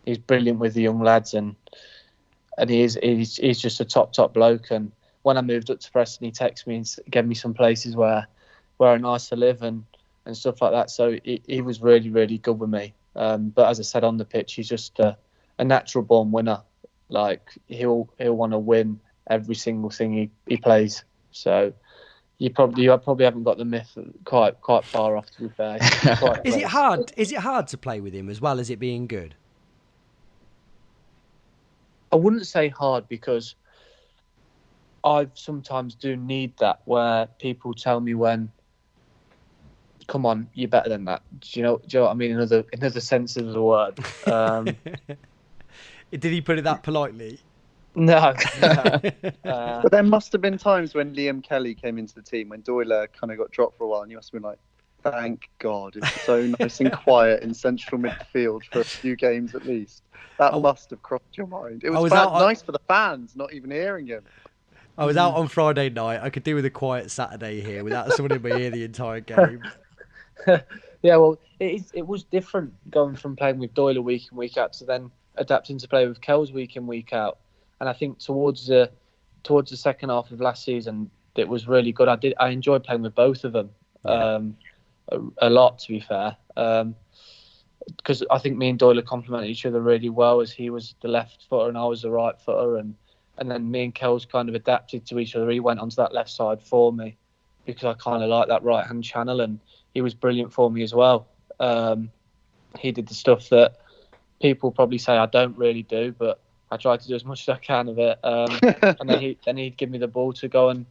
He's brilliant with the young lads, and he's just a top bloke. And when I moved up to Preston, he texted me and gave me some places where are nice to live and stuff like that. So he was really, really good with me. But as I said, on the pitch, he's just a natural born winner. Like he'll want to win every single thing he plays. So you probably haven't got the myth quite far off, to be fair. Is it hard? Is it hard to play with him as well as it being good? I wouldn't say hard, because I sometimes do need that, where people tell me when, come on, you're better than that. Do you know what I mean? In other senses of the word. Did he put it that politely? No. But there must have been times when Liam Kelly came into the team, when Doyle kind of got dropped for a while, and you must have been like, thank God, it's so nice and quiet in central midfield for a few games at least. That must have crossed your mind. It was nice for the fans, not even hearing him. I was out on Friday night. I could do with a quiet Saturday here without someone in my ear the entire game. Yeah, well, it was different going from playing with Doyle week in, week out to then adapting to play with Kells week in, week out. And I think towards the second half of last season, it was really good. I enjoyed playing with both of them a lot, to be fair, because I think me and Doyle complemented each other really well, as he was the left footer and I was the right footer, and then me and Kells kind of adapted to each other. He went onto that left side for me because I kind of like that right hand channel, and he was brilliant for me as well. He did the stuff that people probably say I don't really do, but I tried to do as much as I can of it. And then he'd give me the ball to go and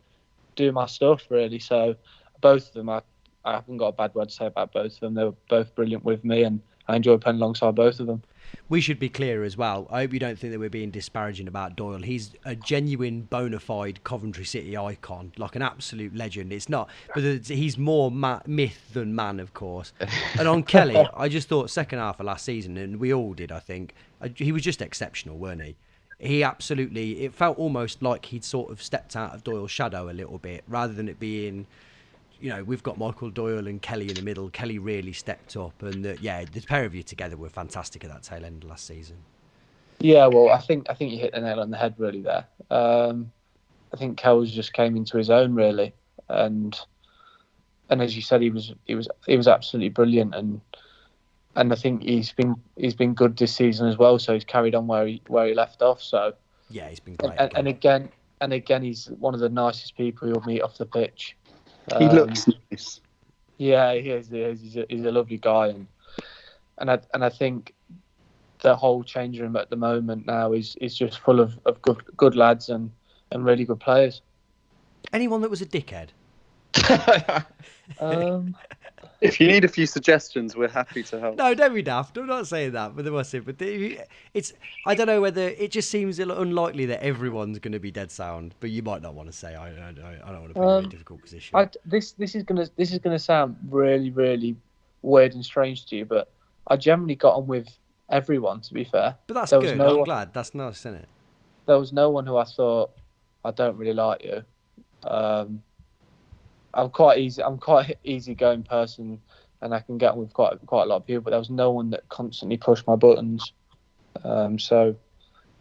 do my stuff, really. So both of them, I haven't got a bad word to say about both of them. They were both brilliant with me, and I enjoyed playing alongside both of them. We should be clear as well. I hope you don't think that we're being disparaging about Doyle. He's a genuine, bona fide Coventry City icon, like an absolute legend. It's not, but he's more myth than man, of course. And on Kelly, I just thought second half of last season, and we all did, I think, he was just exceptional, weren't he? he absolutely, it felt almost like he'd sort of stepped out of Doyle's shadow a little bit, rather than it being, we've got Michael Doyle and Kelly in the middle. Kelly really stepped up, and the pair of you together were fantastic at that tail end of last season. Yeah, well, I think you hit the nail on the head really there. I think Kells just came into his own really, and as you said, he was absolutely brilliant, and I think he's been good this season as well. So he's carried on where he left off. So yeah, he's been great. And again, he's one of the nicest people you'll meet off the pitch. He looks nice. Yeah, he is. He's a lovely guy, and I think the whole change room at the moment now is just full of good lads and really good players. Anyone that was a dickhead? If you need a few suggestions, we're happy to help. No, don't be daft. I'm not saying that, but there must be. But I don't know whether it just seems unlikely that everyone's going to be dead sound. But you might not want to say. I don't want to put you in a difficult position. This is gonna sound really, really weird and strange to you, but I generally got on with everyone. To be fair, but that's good. I'm glad. That's nice, isn't it? There was no one who I thought, I don't really like you. I'm quite easygoing person, and I can get on with quite a lot of people. But there was no one that constantly pushed my buttons. So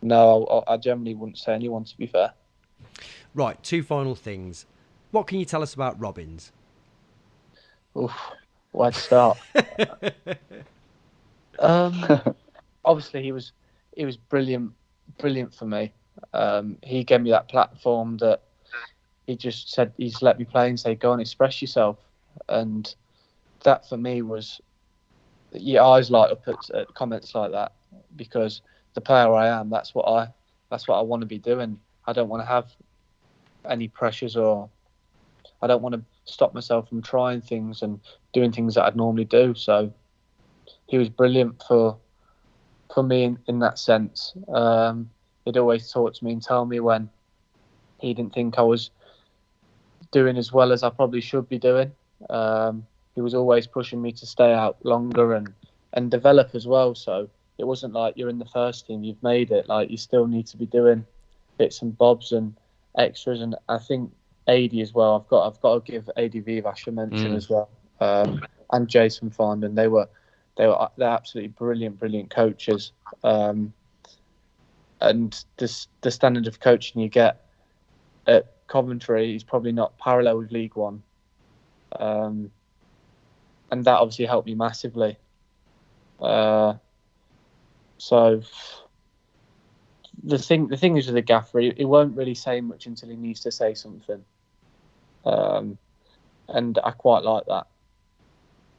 no, I generally wouldn't say anyone, to be fair. Right, 2 final things. What can you tell us about Robbins? Oof, where to start? Obviously, he was brilliant for me. He gave me that platform that he just said, he's let me play and say, go and express yourself. And that for me was, your eyes light up at comments like that, because the player I am, that's what I want to be doing. I don't want to have any pressures, or I don't want to stop myself from trying things and doing things that I'd normally do. So he was brilliant for me in that sense. He'd always talk to me and tell me when he didn't think I was doing as well as I probably should be doing. He was always pushing me to stay out longer and develop as well. So it wasn't like you're in the first team, you've made it. Like, you still need to be doing bits and bobs and extras. And I think AD as well. I've got to give AD Vivash a mention as well, and Jason Fondon. They're absolutely brilliant coaches. And the standard of coaching you get at Coventry is probably not parallel with League One. And that obviously helped me massively. So the thing is with the gaffer, he won't really say much until he needs to say something. And I quite like that.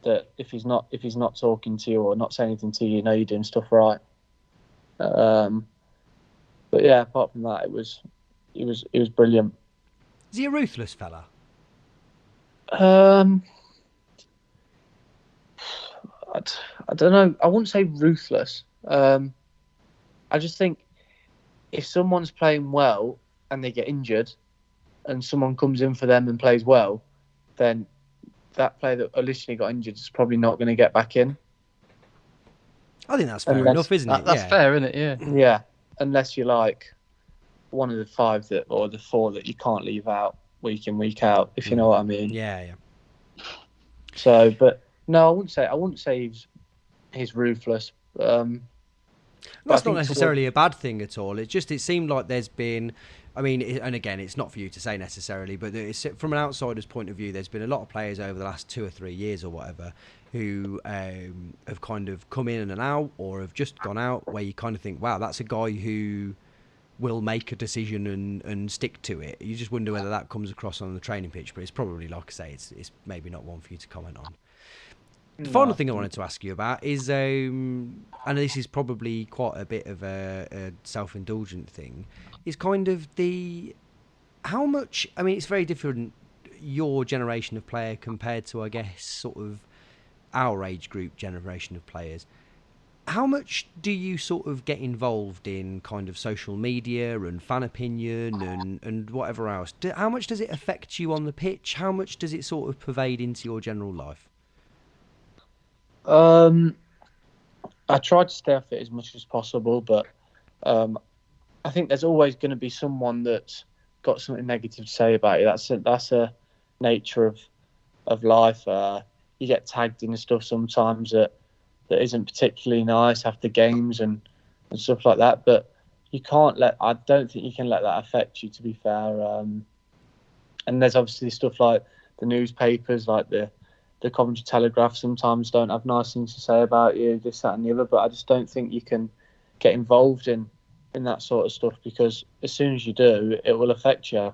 That if he's not talking to you or not saying anything to you, you know you're doing stuff right. But yeah, apart from that, he was brilliant. Is he a ruthless fella? I don't know. I wouldn't say ruthless. I just think if someone's playing well and they get injured, and someone comes in for them and plays well, then that player that initially got injured is probably not going to get back in. I think that's fair enough, isn't it? That's fair, isn't it? Yeah. Yeah, unless you're like one of the 5 or the 4 that you can't leave out week in, week out, if you know what I mean. Yeah. So, but no, I wouldn't say he's ruthless. That's not necessarily a bad thing at all. It seemed like there's been, I mean, and again, it's not for you to say necessarily, but from an outsider's point of view, there's been a lot of players over the last 2 or 3 years or whatever who have kind of come in and out, or have just gone out, where you kind of think, wow, that's a guy who will make a decision and stick to it. You just wonder whether that comes across on the training pitch, but it's probably, like I say, it's maybe not one for you to comment on. The final thing I wanted to ask you about is, and this is probably quite a bit of a self-indulgent thing, is kind of how much, I mean, it's very different, your generation of player compared to, I guess, sort of our age group generation of players. How much do you sort of get involved in kind of social media and fan opinion and whatever else? How much does it affect you on the pitch? How much does it sort of pervade into your general life? I try to stay off it as much as possible, but I think there's always going to be someone that's got something negative to say about you. That's a nature of life. You get tagged in stuff sometimes that isn't particularly nice after games and stuff like that. But I don't think you can let that affect you, to be fair. And there's obviously stuff like the newspapers, like the Coventry Telegraph sometimes don't have nice things to say about you, this, that and the other. But I just don't think you can get involved in that sort of stuff, because as soon as you do, it will affect you.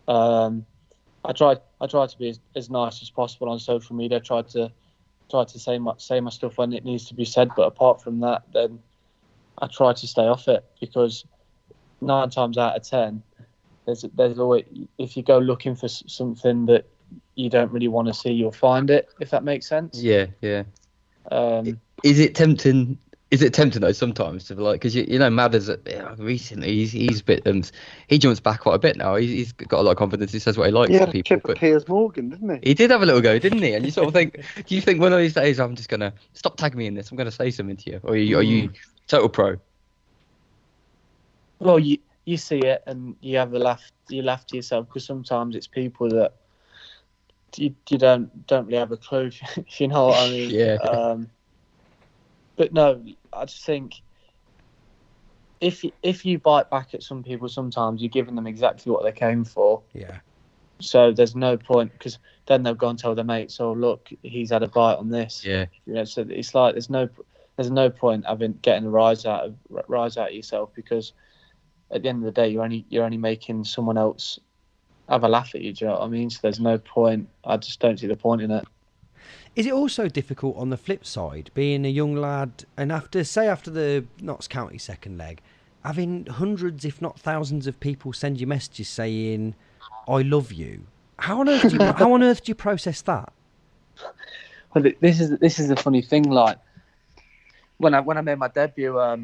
I try to be as nice as possible on social media. I try to say my stuff when it needs to be said. But apart from that, then I try to stay off it, because 9 times out of 10, there's always, if you go looking for something that you don't really want to see, you'll find it. If that makes sense. Yeah. Is it tempting? Is it tempting though sometimes to like, because you know Mathers recently he's a bit he jumps back quite a bit now. He's got a lot of confidence. He says what he likes to people. Chip at Piers Morgan, didn't he? He did have a little go, didn't he? And you sort of think, do you think one of these days I'm just gonna stop tagging me in this? I'm gonna say something to you, or are you total pro? Well, you see it and you have a laugh. You laugh to yourself, because sometimes it's people that you don't really have a clue. If you know what I mean? Yeah. But no, I just think if you bite back at some people, sometimes you're giving them exactly what they came for. Yeah. So there's no point, because then they'll go and tell their mates, "Oh, look, he's had a bite on this." Yeah. You know, so it's like there's no point getting a rise out of yourself, because at the end of the day, you're only making someone else have a laugh at you. Do you know what I mean? So there's no point. I just don't see the point in it. Is it also difficult on the flip side, being a young lad, and after the Notts County second leg, having hundreds, if not thousands, of people send you messages saying, "I love you"? How on earth do you process that? Well, this is the funny thing. Like when I made my debut, I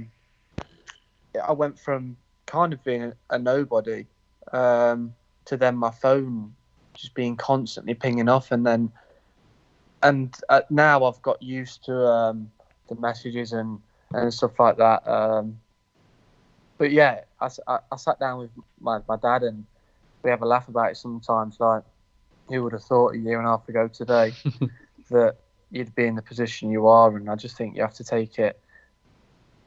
went from kind of being a nobody to then my phone just being constantly pinging off, and now I've got used to the messages and stuff like that. But yeah, I sat down with my dad and we have a laugh about it sometimes. Like, who would have thought a year and a half ago today that you'd be in the position you are? And I just think you have to take it.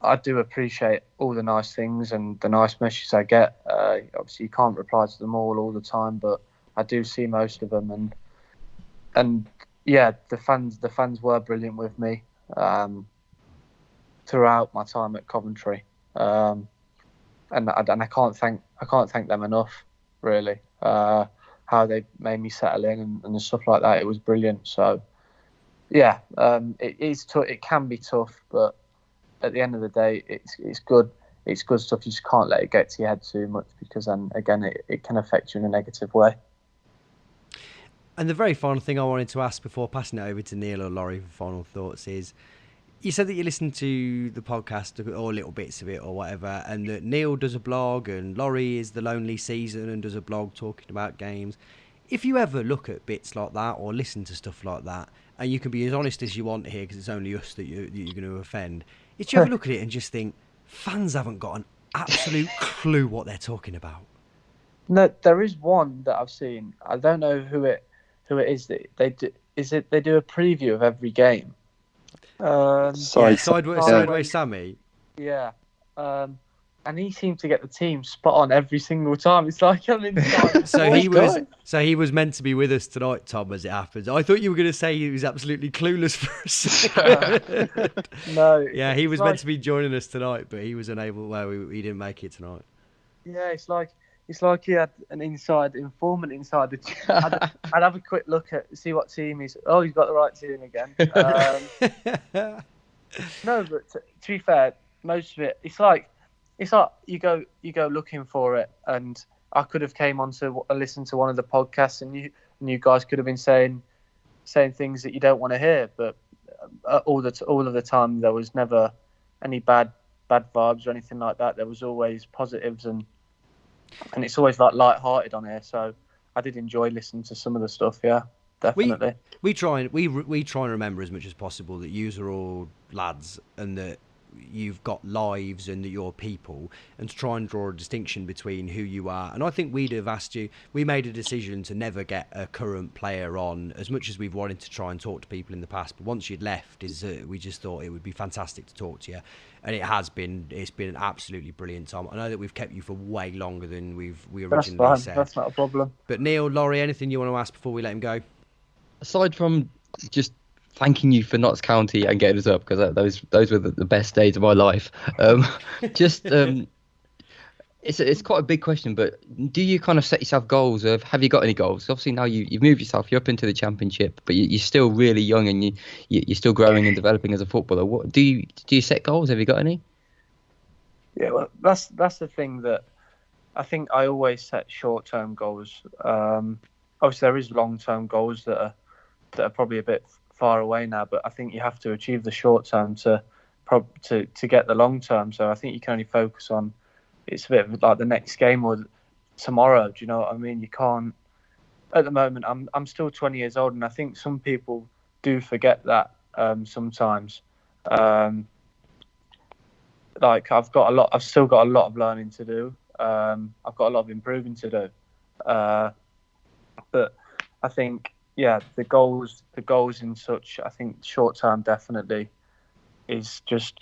I do appreciate all the nice things and the nice messages I get. Obviously, you can't reply to them all the time, but I do see most of them. And yeah, the fans were brilliant with me throughout my time at Coventry, and I can't thank them enough, really. How they made me settle in and stuff like that, it was brilliant. So yeah, it can be tough, but at the end of the day, it's good. It's good stuff. You just can't let it get to your head too much, because then again it can affect you in a negative way. And the very final thing I wanted to ask before passing it over to Neil or Laurie for final thoughts is, you said that you listen to the podcast or little bits of it or whatever, and that Neil does a blog and Laurie is the Lonely Season and does a blog talking about games. If you ever look at bits like that or listen to stuff like that, and you can be as honest as you want here because it's only us that you're going to offend, did you ever look at it and just think, fans haven't got an absolute clue what they're talking about? No, there is one that I've seen. I don't know who it is that they do. They do a preview of every game? Sideways Sammy. Yeah. And he seemed to get the team spot on every single time. It's like I'm inside. So he was meant to be with us tonight, Tom, as it happens. I thought you were going to say he was absolutely clueless for a second. No. Yeah, he was meant to be joining us tonight, but he was unable. Well, he didn't make it tonight. Yeah, it's like he had an inside informant inside the team. I'd have a quick look at see what team he's. Oh, he's got the right team again. No, but to be fair, most of it, it's like you go looking for it, and I could have came on to listen to one of the podcasts, and you guys could have been saying things that you don't want to hear, but all of the time there was never any bad vibes or anything like that. There was always positives, and it's always like light-hearted on here. So I did enjoy listening to some of the stuff. Yeah, definitely. We try and remember as much as possible that yous are all lads, and that you've got lives and that you're people, and to try and draw a distinction between who you are. And I think we'd have asked you, we made a decision to never get a current player on, as much as we've wanted to try and talk to people in the past, but once you'd left, we just thought it would be fantastic to talk to you. And it's been an absolutely brilliant time. I know that we've kept you for way longer than we originally said. That's not a problem. But Neil, Laurie, anything you want to ask before we let him go? Aside from just thanking you for Notts County and getting us up, because those were the best days of my life. It's quite a big question, but do you kind of set yourself goals? Have you got any goals? Obviously now you've moved yourself, you're up into the Championship, but you're still really young and you're still growing and developing as a footballer. What do you set goals? Have you got any? Yeah, well, that's the thing that I think I always set short-term goals. Obviously there is long-term goals that are probably a bit far away now, but I think you have to achieve the short term to get the long term. So I think you can only focus on, it's a bit of like the next game or tomorrow. Do you know what I mean? You can't. At the moment, I'm still 20 years old, and I think some people do forget that sometimes. Like I've still got a lot of learning to do. I've got a lot of improving to do. But I think, yeah, the goals in such, I think short term definitely is just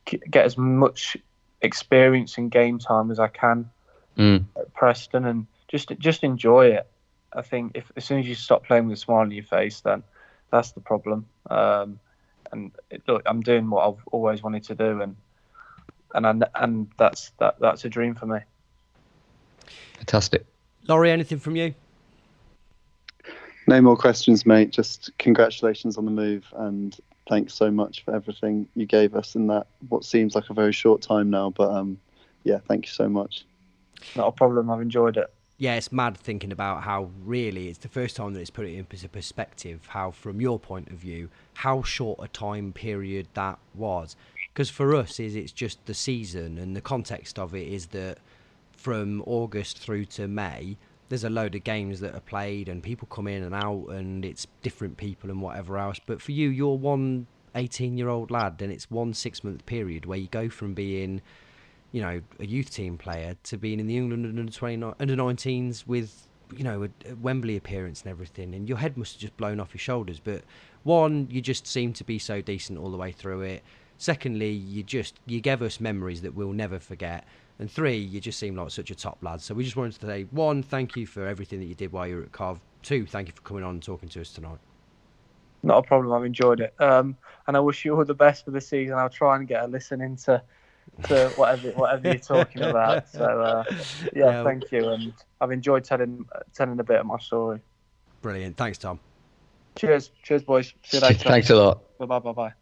get as much experience and game time as I can at Preston, and just enjoy it. I think as soon as you stop playing with a smile on your face, then that's the problem. Look, I'm doing what I've always wanted to do, and that's a dream for me. Fantastic. Laurie, anything from you? No more questions, mate. Just congratulations on the move, and thanks so much for everything you gave us in that what seems like a very short time now. But yeah, thank you so much. Not a problem. I've enjoyed it. Yeah, it's mad thinking about how really it's the first time that it's put it into perspective, how from your point of view, how short a time period that was. Because for us, it's just the season, and the context of it is that from August through to May, there's a load of games that are played and people come in and out and it's different people and whatever else. But for you, you're one 18-year-old lad, and it's 1 6-month period where you go from being, you know, a youth team player to being in the England under-19s with, you know, a Wembley appearance and everything, and your head must have just blown off your shoulders. But one, you just seem to be so decent all the way through it. Secondly, you gave us memories that we'll never forget. And three, you just seem like such a top lad. So we just wanted to say, one, thank you for everything that you did while you were at Cov. Two, thank you for coming on and talking to us tonight. Not a problem. I've enjoyed it. And I wish you all the best for the season. I'll try and get a listen into whatever you're talking about. So, yeah, thank you. And I've enjoyed telling a bit of my story. Brilliant. Thanks, Tom. Cheers, boys. See you later. Thanks a lot. Bye.